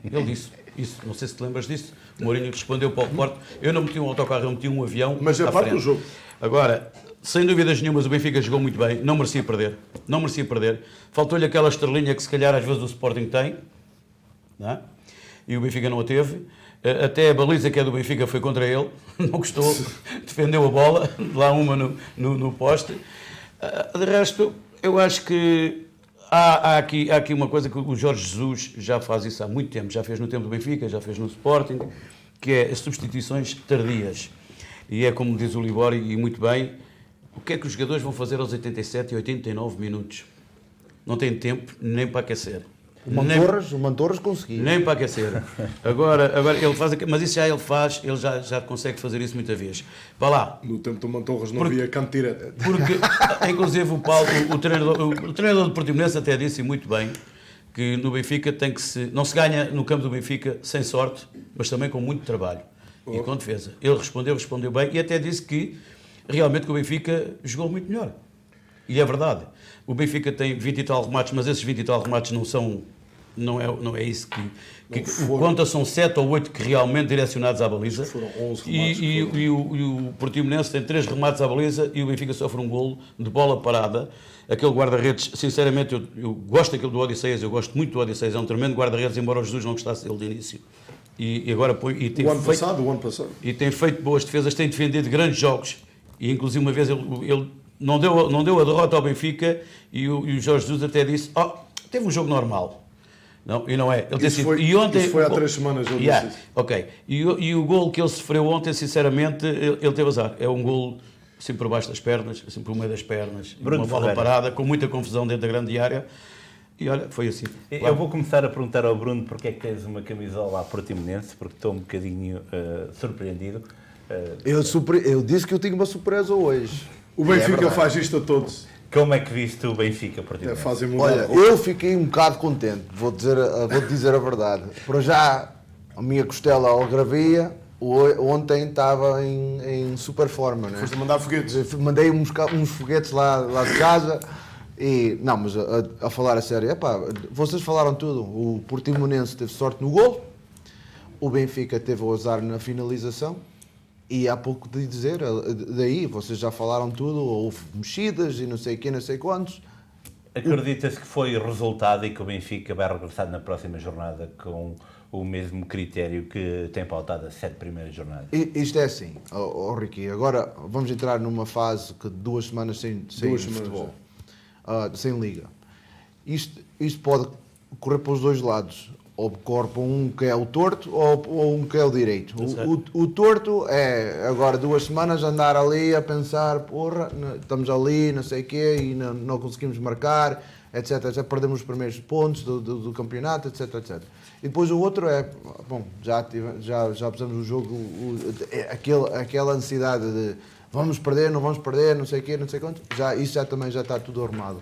Ele disse isso, não sei se te lembras disso. O Mourinho respondeu para o repórter: eu não meti um autocarro, eu meti um avião. Mas é parte do jogo. Agora, sem dúvidas nenhumas, o Benfica jogou muito bem, não merecia perder. Não merecia perder. Faltou-lhe aquela estrelinha que se calhar às vezes o Sporting tem, não é? E o Benfica não a teve. Até a baliza que é do Benfica foi contra ele, não gostou, defendeu a bola, lá uma no poste. De resto, Eu acho que há aqui uma coisa que o Jorge Jesus já faz isso há muito tempo, já fez no tempo do Benfica, já fez no Sporting, que é as substituições tardias. E é como diz o Libório, e muito bem, o que é que os jogadores vão fazer aos 87 e 89 minutos? Não têm tempo nem para aquecer. O Mantorras conseguiu. Nem para aquecer. Agora ele faz, mas isso já ele faz, ele já consegue fazer isso muita vez. Vá lá. No tempo do Mantorras não havia canto direto. Porque, inclusive, o Paulo, o treinador do Portimonense até disse muito bem que no Benfica não se ganha no campo do Benfica sem sorte, mas também com muito trabalho e com defesa. Ele respondeu bem e até disse que realmente que o Benfica jogou muito melhor. E é verdade. O Benfica tem 20 e tal remates, mas esses 20 e tal remates não é isso que conta, são 7 ou 8 que realmente direcionados à baliza. Foram 11 remates. E o Portimonense tem 3 remates à baliza e o Benfica sofre um golo de bola parada. Aquele guarda-redes, sinceramente, eu gosto daquele do Odisseias, eu gosto muito do Odisseias, é um tremendo guarda-redes, embora o Jesus não gostasse dele de início. E agora O ano passado. E tem feito boas defesas, tem defendido grandes jogos. E inclusive uma vez ele não deu a derrota ao Benfica e o Jorge Jesus até disse, teve um jogo normal. Não, e não é. Ele isso foi há 3 semanas. Eu disse isso. Ok. E o golo que ele sofreu ontem, sinceramente, ele teve azar. É um golo assim por baixo das pernas, assim por meio das pernas. Bruno uma bola Ferreira. parada, com muita confusão dentro da grande área. E olha, foi assim. Eu vou começar a perguntar ao Bruno porque é que tens uma camisola à Portimonense, porque estou um bocadinho surpreendido. Eu disse que eu tinha uma surpresa hoje. O Benfica faz isto a todos. Como é que viste o Benfica Portimonense? Fazem mudar. Olha, eu fiquei um bocado contente, vou-te dizer a verdade. Para já, a minha costela algravia, ontem estava em super forma, né? Foste mandar foguetes. Mandei uns foguetes lá de casa e... Não, mas a falar a sério, vocês falaram tudo. O Portimonense teve sorte no golo, o Benfica teve o azar na finalização e há pouco de dizer, daí vocês já falaram tudo, houve mexidas e não sei quem, não sei quantos. Acreditas que foi resultado e que o Benfica vai regressar na próxima jornada com o mesmo critério que tem pautado as 7 primeiras jornadas? Isto é assim, Ricky, agora vamos entrar numa fase de 2 semanas sem futebol, sem liga. Isto pode correr para os dois lados, ou corre para um que é o torto ou um que é o direito. O torto é agora 2 semanas andar ali a pensar, porra, estamos ali, não sei o quê, e não conseguimos marcar, etc. Já perdemos os primeiros pontos do campeonato, etc. E depois o outro é, bom, já pusemos o jogo, aquela ansiedade de vamos perder, não sei o quê, não sei quanto, isso também já está tudo arrumado.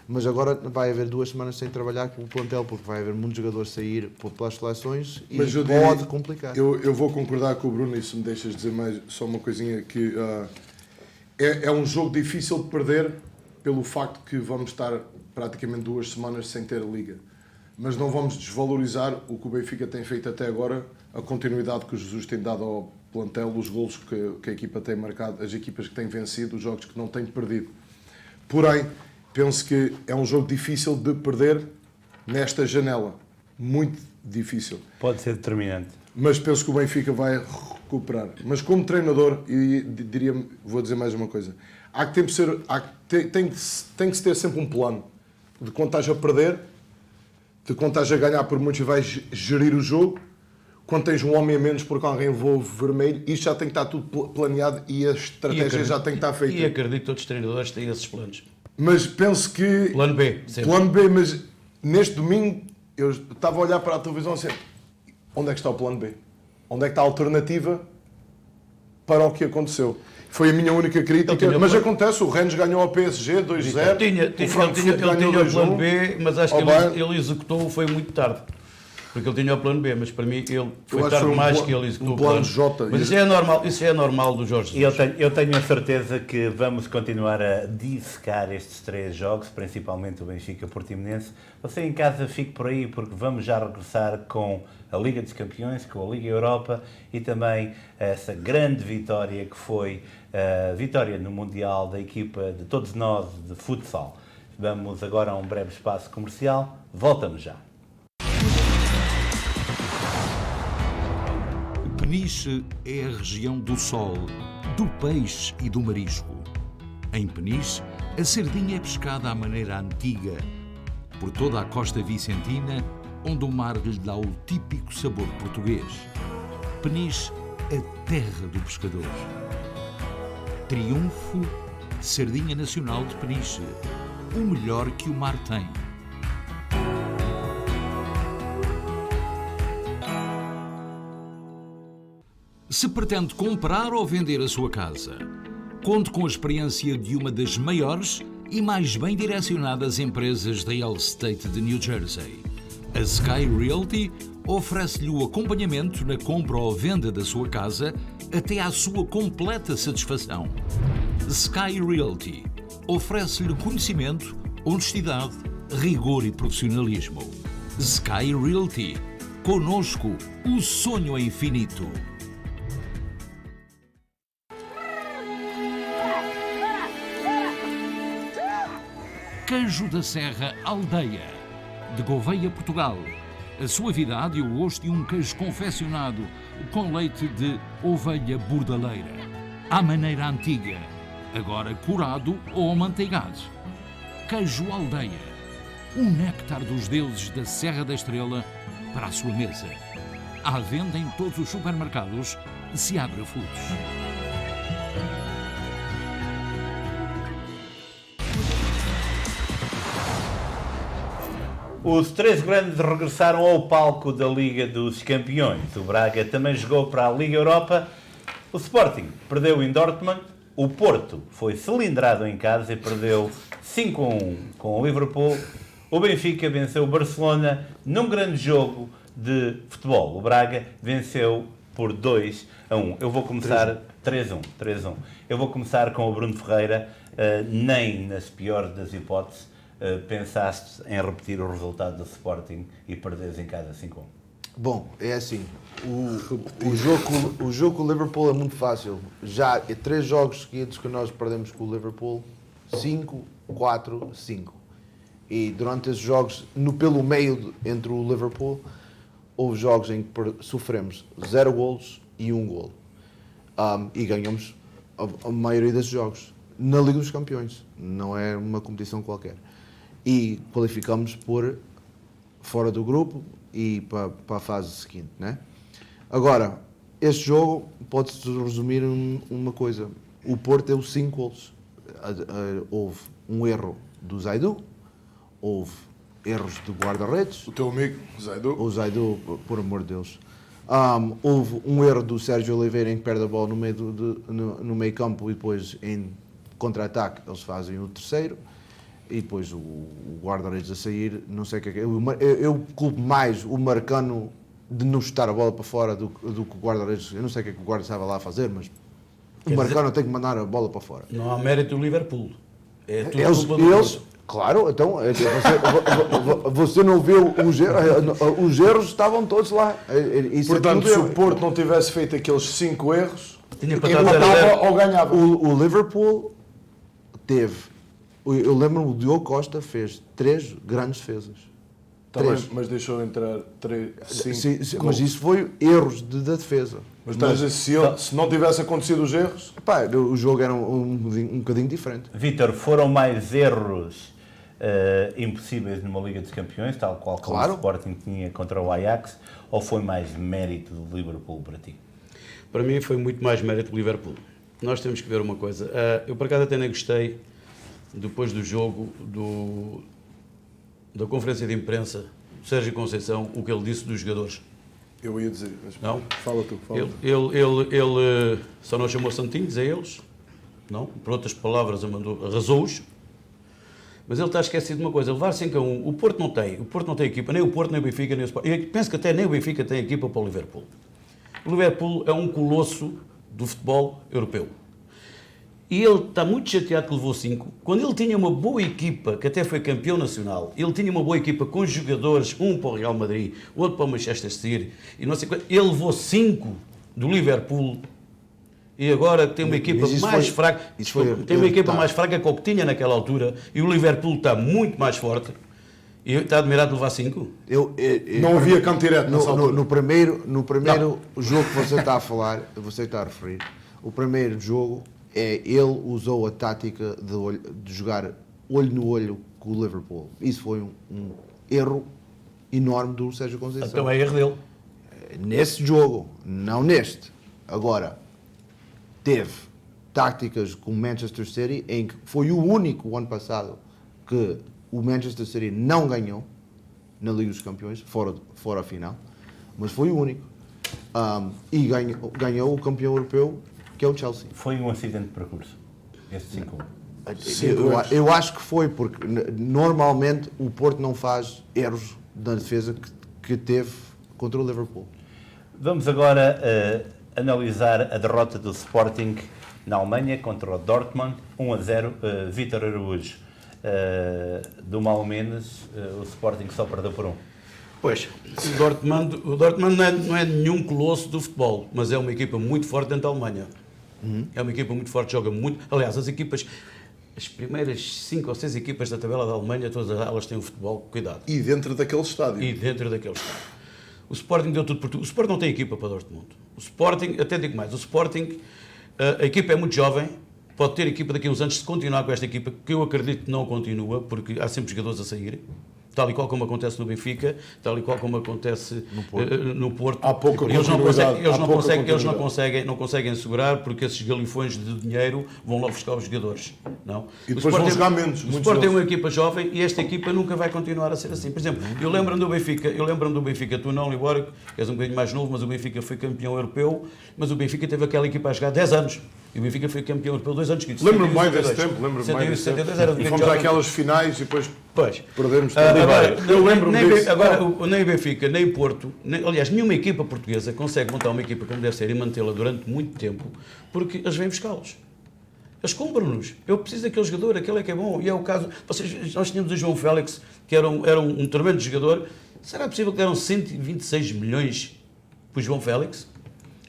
Mas agora vai haver 2 semanas sem trabalhar com o plantel, porque vai haver muitos jogadores sair pelas seleções e pode complicar. Eu vou concordar com o Bruno, e se me deixas dizer mais só uma coisinha, que é um jogo difícil de perder pelo facto que vamos estar praticamente 2 semanas sem ter liga. Mas não vamos desvalorizar o que o Benfica tem feito até agora, a continuidade que o Jesus tem dado ao plantel, os golos que a equipa tem marcado, as equipas que têm vencido, os jogos que não têm perdido. Porém, penso que é um jogo difícil de perder nesta janela. Muito difícil. Pode ser determinante. Mas penso que o Benfica vai recuperar. Mas como treinador, e vou dizer mais uma coisa, tem que se ter sempre um plano de quando estás a perder, de quando estás a ganhar por muitos e vais gerir o jogo, quando tens um homem a menos porque alguém voa vermelho, isto já tem que estar tudo planeado e a estratégia já tem que estar feita. E acredito que todos os treinadores têm esses planos. Mas penso que... Plano B, sempre. Plano B, mas neste domingo eu estava a olhar para a televisão assim, onde é que está o plano B? Onde é que está a alternativa para o que aconteceu? Foi a minha única crítica, mas acontece, o Rennes ganhou ao PSG 2-0. Ele tinha o plano B, mas acho que ele executou, foi muito tarde. Porque ele tinha o plano B, mas para mim ele foi tarde mais que ele executou o plano J. Mas isso é normal do Jorge Jesus. Eu tenho a certeza que vamos continuar a dissecar estes 3 jogos, principalmente o Benfica Portimonense. Você em casa fique por aí, porque vamos já regressar com a Liga dos Campeões, com a Liga Europa e também essa grande vitória que foi a vitória no Mundial da equipa de todos nós de futsal. Vamos agora a um breve espaço comercial. Voltamos já. Peniche é a região do sol, do peixe e do marisco. Em Peniche, a sardinha é pescada à maneira antiga, por toda a costa vicentina, onde o mar lhe dá o típico sabor português. Peniche, a terra do pescador. Triunfo, sardinha nacional de Peniche, o melhor que o mar tem. Se pretende comprar ou vender a sua casa, conte com a experiência de uma das maiores e mais bem direcionadas empresas de real estate de New Jersey. A Sky Realty oferece-lhe o acompanhamento na compra ou venda da sua casa até à sua completa satisfação. Sky Realty oferece-lhe conhecimento, honestidade, rigor e profissionalismo. Sky Realty. Conosco, o sonho é infinito. Queijo da Serra Aldeia, de Gouveia, Portugal. A suavidade e o gosto de um queijo confeccionado com leite de ovelha bordaleira. À maneira antiga, agora curado ou amanteigado. Queijo Aldeia, um néctar dos deuses da Serra da Estrela para a sua mesa. À venda em todos os supermercados Seabra Foods. Os três grandes regressaram ao palco da Liga dos Campeões. O Braga também jogou para a Liga Europa. O Sporting perdeu em Dortmund. O Porto foi cilindrado em casa e perdeu 5-1 com o Liverpool. O Benfica venceu o Barcelona num grande jogo de futebol. O Braga venceu por 2-1. Eu vou começar 3-1. Eu vou começar com o Bruno Ferreira. Nem nas piores das hipóteses pensaste em repetir o resultado do Sporting e perderes em casa 5-1? Bom, é assim, o jogo com o Liverpool é muito fácil. Já é 3 jogos seguidos que nós perdemos com o Liverpool, 5-4-5. E durante esses jogos, pelo meio entre o Liverpool, houve jogos em que sofremos 0 golos e 1 golo. E ganhamos a maioria desses jogos na Liga dos Campeões, não é uma competição qualquer. E qualificamos por fora do grupo e para a fase seguinte, né? Agora, este jogo pode-se resumir em uma coisa. O Porto deu 5 golos. Houve um erro do Zaidu, houve erros do guarda-redes. O teu amigo, Zaidu. O Zaidu, por amor de Deus. Houve um erro do Sérgio Oliveira em que perde a bola no meio campo e depois em contra-ataque eles fazem o terceiro. E depois o guarda-redes a sair, não sei o que é que... Eu culpo mais o Marcano de não chutar a bola para fora do que o guarda-redes. Eu não sei o que é que o guarda estava lá a fazer, mas o Marcano tem que mandar a bola para fora. Não há mérito do Liverpool. É tudo Eles, claro, então você não viu os erros estavam todos lá. Portanto, se o Porto não tivesse feito aqueles 5 erros, tinha empatava ou ganhava. O Liverpool teve... Eu lembro-me, o Diogo Costa fez 3 grandes defesas. Mas deixou entrar 5 mas isso foi erros da defesa. Mas se não tivesse acontecido os erros... O jogo era um bocadinho diferente. Vítor, foram mais erros impossíveis numa Liga dos Campeões, tal qual como o Sporting tinha contra o Ajax, ou foi mais mérito do Liverpool para ti? Para mim foi muito mais mérito do Liverpool. Nós temos que ver uma coisa. Eu por acaso até nem gostei, depois do jogo, da conferência de imprensa, do Sérgio Conceição, o que ele disse dos jogadores. Eu ia dizer, mas não? Fala tu. Ele só não chamou santinhos a eles, não? Por outras palavras, arrasou-os. Mas ele está esquecido de uma coisa, levar 5-1, o Porto não tem equipa, nem o Porto, nem o Benfica, nem o Sporting. Eu penso que até nem o Benfica tem equipa para o Liverpool. O Liverpool é um colosso do futebol europeu. E ele está muito chateado que levou 5. Quando ele tinha uma boa equipa, que até foi campeão nacional, ele tinha uma boa equipa com jogadores, um para o Real Madrid, outro para o Manchester City, e não sei quanto. Ele levou 5 do Liverpool e agora tem uma equipa mais fraca. Tem uma equipa mais fraca que o que tinha naquela altura e o Liverpool está muito mais forte. E está admirado de levar 5? Não havia campo direto nessa altura. No primeiro jogo que você está a falar, você está a referir, o primeiro jogo ele usou a tática de jogar olho no olho com o Liverpool. Isso foi um erro enorme do Sérgio Conceição. Então é erro dele. Nesse jogo, não neste. Agora, teve táticas com o Manchester City, em que foi o único ano passado que o Manchester City não ganhou na Liga dos Campeões, fora a final, mas foi o único. E ganhou o campeão europeu, que é o Chelsea. Foi um acidente de percurso, este 5-1. Eu acho que foi, porque normalmente o Porto não faz erros na defesa que teve contra o Liverpool. Vamos agora analisar a derrota do Sporting na Alemanha contra o Dortmund, 1-0, Vítor Araújo. Do mal menos, o Sporting só perdeu por 1. Pois, o Dortmund não é nenhum colosso do futebol, mas é uma equipa muito forte dentro da Alemanha. É uma equipa muito forte, joga muito. Aliás, as primeiras 5 ou 6 equipas da tabela da Alemanha, todas elas têm um futebol, cuidado. E dentro daquele estádio. O Sporting deu tudo por tudo. O Sporting não tem equipa para Dortmund. O Sporting, até digo mais, o Sporting, a equipa é muito jovem, pode ter equipa daqui a uns anos se continuar com esta equipa, que eu acredito que não continua, porque há sempre jogadores a saírem. Tal e qual como acontece no Benfica, tal e qual como acontece no Porto. Há pouca Eles não continuidade. conseguem segurar, porque esses galifões de dinheiro vão lá buscar os jogadores. Não? E depois vão jogar menos. O Sport é uma equipa jovem e esta equipa nunca vai continuar a ser assim. Por exemplo, eu lembro-me do Benfica, tu não, Libório, que és um bocadinho mais novo, mas o Benfica foi campeão europeu, mas o Benfica teve aquela equipa a jogar 10 anos. E o Benfica foi campeão europeu 2 anos seguidos. Lembro-me bem desse tempo. E fomos àquelas finais e depois perdemos tudo. Eu lembro-me disso. Agora, nem o Benfica, nem o Porto, aliás, nenhuma equipa portuguesa consegue montar uma equipa como deve ser e mantê-la durante muito tempo, porque eles vêm buscá-los. Eles compram-nos. Eu preciso daquele jogador, aquele é que é bom. E é o caso. Nós tínhamos o João Félix, que era um tremendo jogador. Será possível que deram 126 milhões para o João Félix?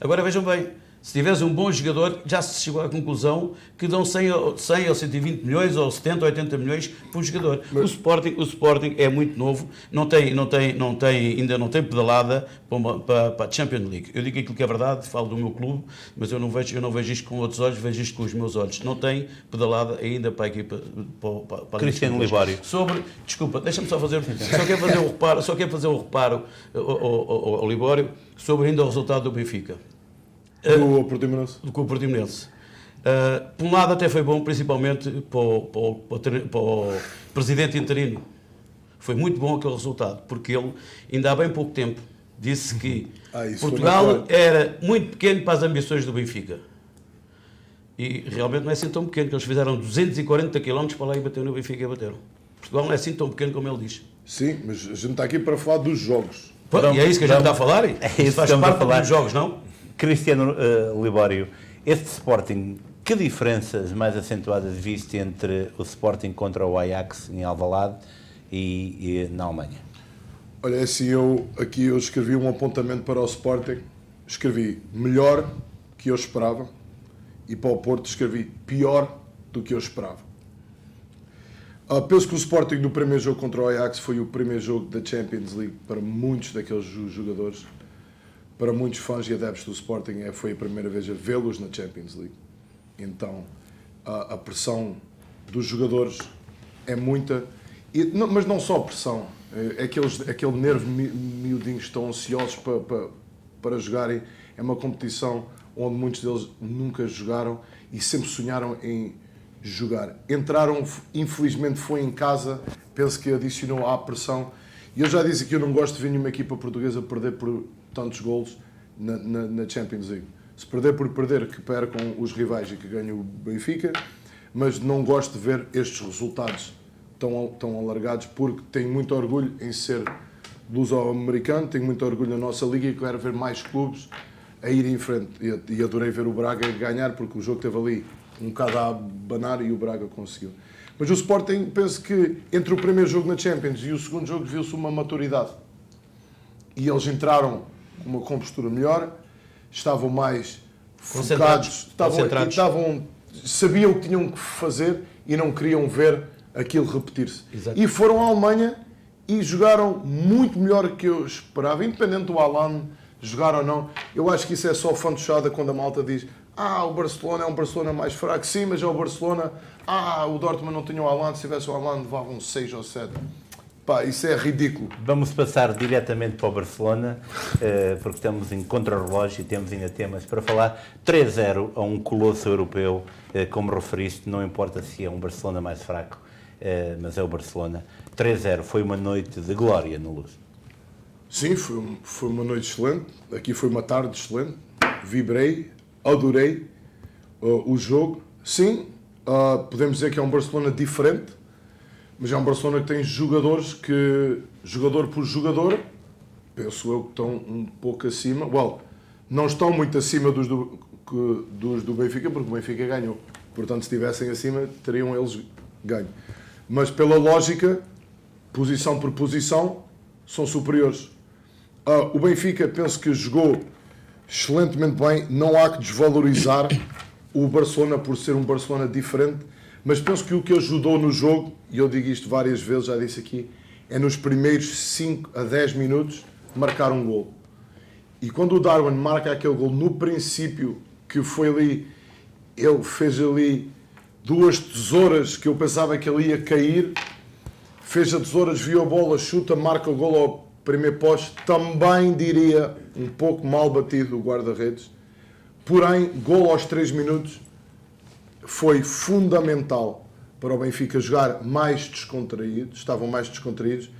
Agora vejam bem. Se tivesse um bom jogador, já se chegou à conclusão que dão 100 ou 120 milhões ou 70 ou 80 milhões para um jogador. O Sporting é muito novo, ainda não tem pedalada para a Champions League. Eu digo aquilo que é verdade, falo do meu clube, mas eu não vejo isto com outros olhos, vejo isto com os meus olhos. Não tem pedalada ainda para a equipa. Para Cristiano Libório. Desculpa, deixa-me só fazer um reparo, ao Libório, sobre ainda o resultado do Benfica. Com o Portimonense. Por um lado até foi bom, principalmente para o presidente interino. Foi muito bom aquele resultado, porque ele, ainda há bem pouco tempo, disse que Portugal era muito pequeno para as ambições do Benfica. E realmente não é assim tão pequeno, que eles fizeram 240 km para lá e bateram no Benfica e bateram. Portugal não é assim tão pequeno como ele diz. Sim, mas a gente está aqui para falar dos jogos. E é isso que a gente está a falar? Isso faz parte dos jogos, não? Cristiano Libório, este Sporting, que diferenças mais acentuadas viste entre o Sporting contra o Ajax em Alvalade e na Alemanha? Olha, assim, eu escrevi um apontamento para o Sporting, escrevi melhor que eu esperava, e para o Porto escrevi pior do que eu esperava. Penso que o Sporting no primeiro jogo contra o Ajax foi o primeiro jogo da Champions League para muitos daqueles jogadores. Para muitos fãs e adeptos do Sporting foi a primeira vez a vê-los na Champions League. Então, a pressão dos jogadores é muita, mas não só a pressão, aquele nervo miudinhos que estão ansiosos para jogarem. É uma competição onde muitos deles nunca jogaram e sempre sonharam em jogar. Entraram, infelizmente foi em casa, penso que adicionou à pressão. E eu já disse que eu não gosto de ver nenhuma equipa portuguesa perder por tantos golos na Champions League. Se perder por perder, que percam os rivais e que ganhem o Benfica, mas não gosto de ver estes resultados tão alargados, porque tenho muito orgulho em ser luso-americano, tenho muito orgulho na nossa liga e quero ver mais clubes a ir em frente. E adorei ver o Braga ganhar, porque o jogo teve ali um bocado a abanar e o Braga conseguiu. Mas o Sporting, penso que entre o primeiro jogo na Champions e o segundo jogo viu-se uma maturidade. E eles entraram com uma compostura melhor, estavam mais focados, sabiam o que tinham que fazer e não queriam ver aquilo repetir-se. Exato. E foram à Alemanha e jogaram muito melhor que eu esperava, independente do Haaland jogar ou não. Eu acho que isso é só fantochada quando a malta diz o Barcelona é um Barcelona mais fraco, sim, mas é o Barcelona, o Dortmund não tinha o Haaland, se tivesse o Haaland levavam 6 ou 7. Pá, isso é ridículo. Vamos passar diretamente para o Barcelona, porque estamos em contrarrelógio e temos ainda temas para falar. 3-0 a um colosso europeu, como referiste, não importa se é um Barcelona mais fraco, mas é o Barcelona. 3-0, foi uma noite de glória no Luz. Sim, foi uma noite excelente, aqui foi uma tarde excelente, vibrei, adorei o jogo. Sim, podemos dizer que é um Barcelona diferente, mas é um Barcelona que tem jogadores que, jogador por jogador, penso eu que estão um pouco acima, não estão muito acima dos do Benfica, porque o Benfica ganhou. Portanto, se estivessem acima, teriam eles ganho. Mas pela lógica, posição por posição, são superiores. O Benfica, penso que jogou excelentemente bem, não há que desvalorizar o Barcelona por ser um Barcelona diferente, mas penso que o que ajudou no jogo, e eu digo isto várias vezes, já disse aqui, é nos primeiros 5 a 10 minutos marcar um gol. E quando o Darwin marca aquele gol no princípio, que foi ali, ele fez ali 2 tesouras que eu pensava que ele ia cair, fez a tesouras, viu a bola, chuta, marca o gol ao primeiro poste, também diria um pouco mal batido o guarda-redes, porém, gol aos 3 minutos foi fundamental para o Benfica jogar mais descontraído, estavam mais descontraídos,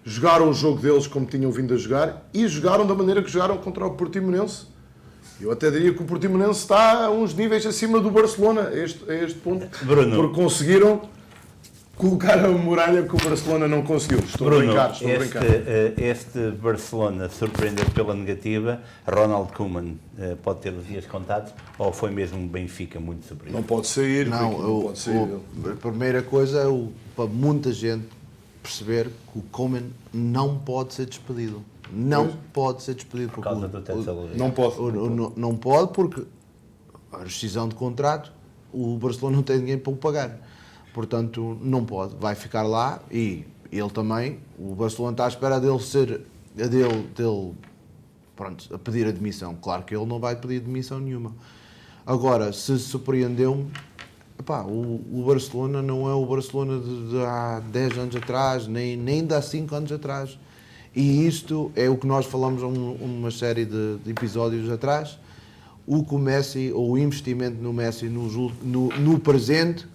jogaram o jogo deles como tinham vindo a jogar e jogaram da maneira que jogaram contra o Portimonense. Eu até diria que o Portimonense está a uns níveis acima do Barcelona a este ponto, Bruno, porque conseguiram colocar a muralha que o Barcelona não conseguiu. Estou a brincar. Este Barcelona surpreendeu pela negativa. Ronald Koeman pode ter os dias contados ou foi mesmo um Benfica muito superior? Não pode sair. Não, pode sair. a primeira coisa é para muita gente perceber que o Koeman não pode ser despedido. Não pode ser despedido. Por causa do teto salarial. Não pode. Não pode porque a rescisão de contrato, o Barcelona não tem dinheiro para o pagar. Portanto, não pode. Vai ficar lá e ele também, o Barcelona está à espera a pedir admissão. Claro que ele não vai pedir admissão nenhuma. Agora, se surpreendeu-me, o Barcelona não é o Barcelona de há 10 anos atrás, nem de há 5 anos atrás. E isto é o que nós falamos uma série de episódios atrás. O Messi, ou o investimento no Messi no presente,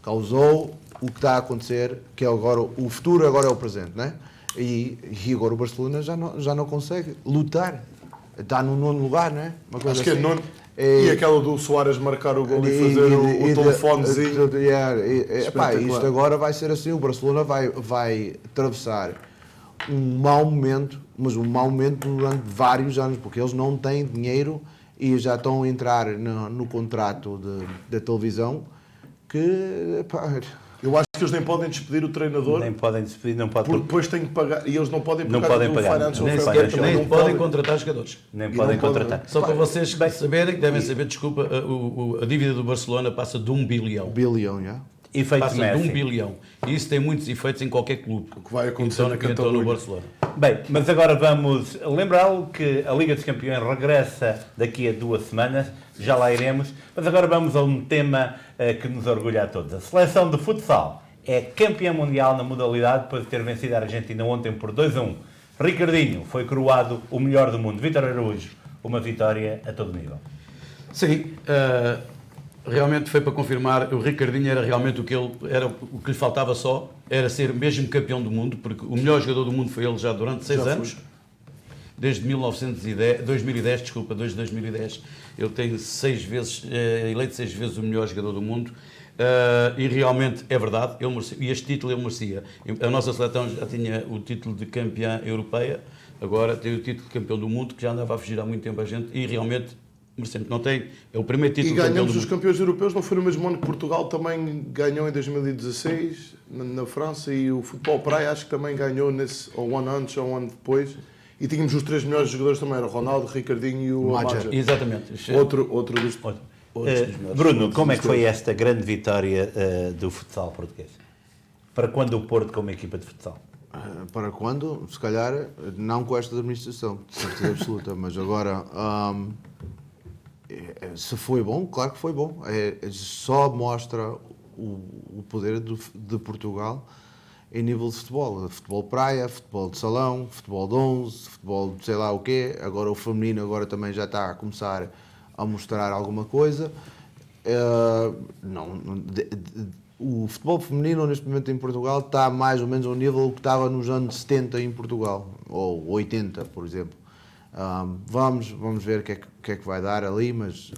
causou o que está a acontecer, que é agora o futuro, agora é o presente, não é? E agora o Barcelona já não consegue lutar. Está no 9º lugar, não é? Acho que é nono. E aquela do Soares marcar o gol e fazer o telefonezinho. Isto agora vai ser assim, o Barcelona vai atravessar um mau momento, mas um mau momento durante vários anos, porque eles não têm dinheiro e já estão a entrar no contrato da televisão, que eu acho que eles nem podem despedir o treinador. Nem podem despedir, não podem. Porque depois têm que pagar. E eles não podem pagar. Não podem pagar. Nem podem contratar jogadores. Nem podem contratar. Só para vocês saberem, devem saber, desculpa, a dívida do Barcelona passa de 1 bilhão. Bilhão, já. Efeito Passa Messi. de 1 bilhão. E isso tem muitos efeitos em qualquer clube. O que vai acontecer na então Catalunha. no Barcelona. Bem, mas agora vamos lembrá-lo que a Liga dos Campeões regressa daqui a 2 semanas, já lá iremos, mas agora vamos a um tema que nos orgulha a todos. A seleção de futsal é campeã mundial na modalidade depois de ter vencido a Argentina ontem por 2-1. Ricardinho foi coroado o melhor do mundo. Vítor Araújo, uma vitória a todo nível. Sim, realmente foi para confirmar, o Ricardinho era realmente o que lhe faltava só, era ser mesmo campeão do mundo, porque o melhor jogador do mundo foi ele já durante 6 anos. Desde 2010, ele tem 6 vezes, eleito 6 vezes o melhor jogador do mundo. E realmente é verdade, ele merecia, e este título ele merecia. A nossa seleção já tinha o título de campeã europeia, agora tem o título de campeão do mundo, que já andava a fugir há muito tempo a gente, e realmente merecemos. Não tem, é o primeiro título de campeão do mundo. E ganhamos os campeões europeus, não foi no mesmo ano que Portugal também ganhou em 2016, na França, e o futebol praia acho que também ganhou ou um ano antes ou um ano depois. E tínhamos os 3 melhores jogadores também, era o Ronaldo, o Ricardinho e o Madja. Exatamente. Outro dos... Bruno, como é que foi esta grande vitória do futsal português? Para quando o Porto como equipa de futsal? Para quando? Se calhar não com esta administração, de certeza absoluta, mas agora Se foi bom, claro que foi bom. Só mostra o poder de Portugal em nível de futebol. Futebol praia, futebol de salão, futebol de 11, futebol de sei lá o quê. Agora o feminino agora também já está a começar a mostrar alguma coisa. O futebol feminino neste momento em Portugal está mais ou menos ao nível que estava nos anos 70 em Portugal, ou 80, por exemplo. Vamos ver o que é que vai dar ali, mas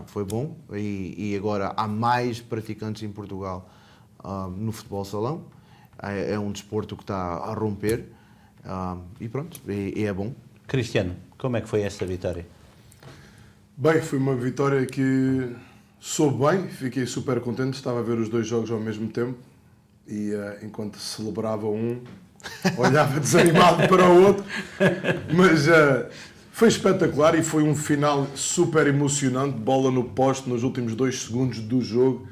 foi bom e agora há mais praticantes em Portugal no futebol salão. É um desporto que está a romper e pronto, e é bom. Cristiano, como é que foi esta vitória? Bem, foi uma vitória que soube bem, fiquei super contente, estava a ver os dois jogos ao mesmo tempo e enquanto celebrava um, olhava desanimado para o outro, mas foi espetacular e foi um final super emocionante, bola no poste nos últimos 2 segundos do jogo,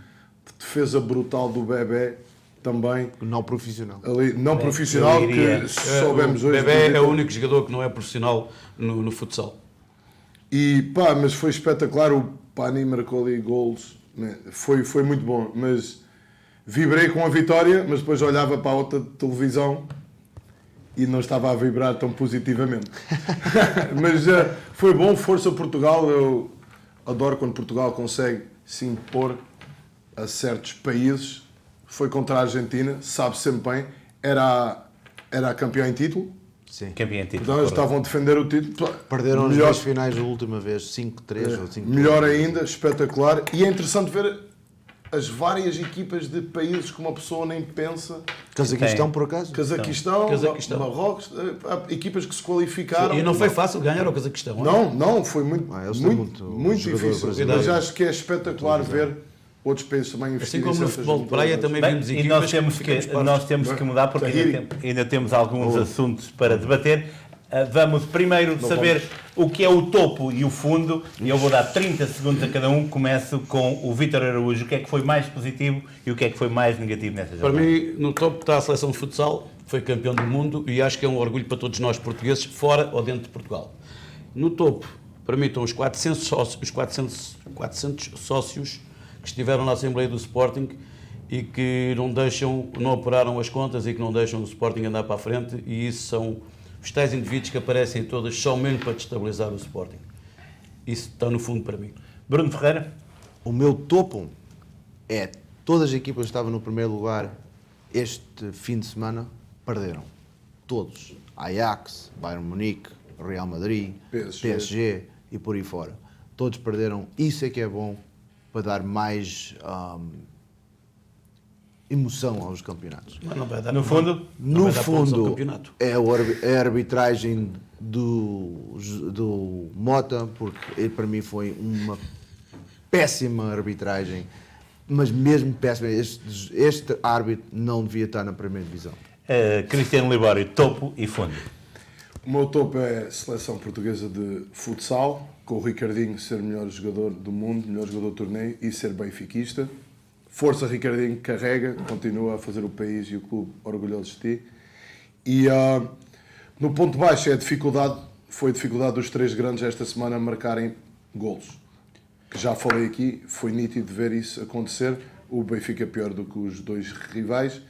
defesa brutal do Bebé também. Não profissional. Ali, não profissional, que soubemos hoje. O Bebé é o único jogador que não é profissional no futsal. E mas foi espetacular, o Pani marcou ali golos, foi muito bom, mas vibrei com a vitória, mas depois olhava para a outra televisão e não estava a vibrar tão positivamente. Mas foi bom, força Portugal, eu adoro quando Portugal consegue se impor a certos países. Foi contra a Argentina, sabe sempre bem, era a campeã em título. Sim. Campeão título. Então eles estavam a defender o título. Perderam as 2 finais da última vez, 5-3 ou 5-3. Melhor ainda, espetacular. E é interessante ver as várias equipas de países que uma pessoa nem pensa. Cazaquistão, por acaso? Cazaquistão, Marrocos, equipas que se qualificaram. E não foi fácil ganhar o Cazaquistão. Não, foi muito difícil. Brasileiro. Mas acho que é espetacular ver outros países também investirem. Assim como no futebol de praia também vimos E equipas nós temos que mudar porque ainda temos alguns assuntos para debater. Vamos primeiro saber o que é o topo e o fundo, e eu vou dar 30 segundos a cada um. Começo com o Vítor Araújo. O que é que foi mais positivo e o que é que foi mais negativo nessa jornada? Para mim, no topo está a seleção de futsal, foi campeão do mundo e acho que é um orgulho para todos nós portugueses, fora ou dentro de Portugal. No topo, para mim, estão os 400 sócios que estiveram na Assembleia do Sporting e que não apuraram as contas e que não deixam o Sporting andar para a frente, e isso são os tais indivíduos que aparecem todas só mesmo para destabilizar o Sporting. Isso está no fundo para mim. Bruno Ferreira? O meu topo é todas as equipas que estavam no primeiro lugar este fim de semana perderam. Todos. Ajax, Bayern Munique, Real Madrid, PSG e por aí fora. Todos perderam. Isso é que é bom para dar mais emoção aos campeonatos. Mas não vai dar, No fundo, No fundo, é a arbitragem do Mota, porque ele, para mim, foi uma péssima arbitragem, mas mesmo péssima. Este árbitro não devia estar na primeira divisão. Cristiano Libório, topo e fundo. O meu topo é a seleção portuguesa de futsal, com o Ricardinho ser o melhor jogador do mundo, melhor jogador do torneio e ser benfiquista. Força, Ricardinho, carrega, continua a fazer o país e o clube orgulhosos de ti. E no ponto baixo foi a dificuldade dos 3 grandes esta semana a marcarem golos. Que já falei aqui, foi nítido ver isso acontecer. O Benfica é pior do que os 2 rivais,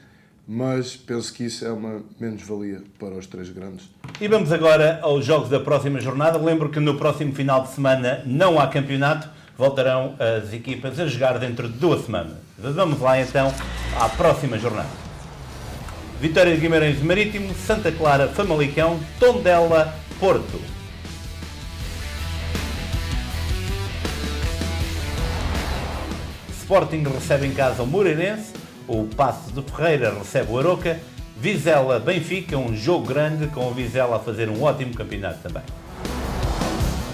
mas penso que isso é uma menos-valia para os 3 grandes. E vamos agora aos jogos da próxima jornada. Lembro que no próximo final de semana não há campeonato. Voltarão as equipas a jogar dentro de 2 semanas. Vamos lá então à próxima jornada. Vitória de Guimarães Marítimo, Santa Clara Famalicão, Tondela Porto. Sporting recebe em casa o Moreirense, o Paços de Ferreira recebe o Aroca, Vizela Benfica, um jogo grande com o Vizela a fazer um ótimo campeonato também.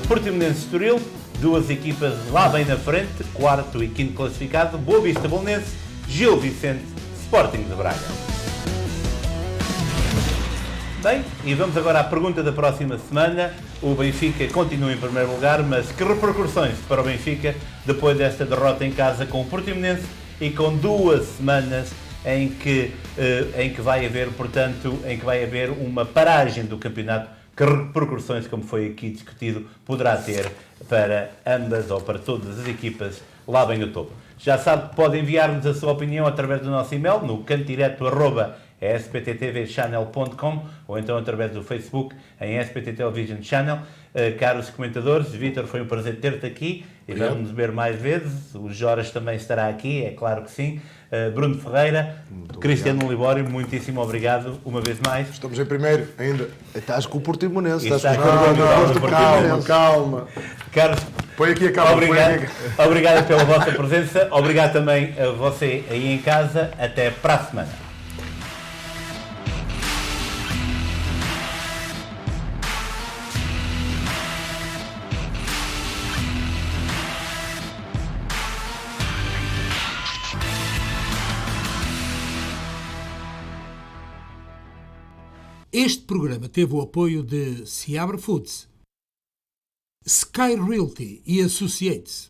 Portimonense Estoril, 2 equipas lá bem na frente, 4º e 5º classificado, Boa Vista Bolonense, Gil Vicente, Sporting de Braga. Bem, e vamos agora à pergunta da próxima semana. O Benfica continua em primeiro lugar, mas que repercussões para o Benfica depois desta derrota em casa com o Portimonense e com 2 semanas em que vai haver, portanto, uma paragem do campeonato que repercussões, como foi aqui discutido, poderá ter para ambas ou para todas as equipas lá bem no topo. Já sabe que pode enviar-nos a sua opinião através do nosso e-mail no cantodireto@spttv.channel.com ou então através do Facebook em SPT Television Channel. Caros comentadores, Vítor, foi um prazer ter-te aqui e vamos nos ver mais vezes. O Joras também estará aqui, é claro que sim. Bruno Ferreira, Cristiano Libório, muitíssimo obrigado uma vez mais. Estamos em primeiro ainda. Estás com o Portimonense, Está estás com com o o Portimonense. Calma. Caros, Põe aqui a câmera. obrigado pela vossa presença, obrigado também a você aí em casa, até para a semana. Este programa teve o apoio de Seabra Foods, Sky Realty e Associates,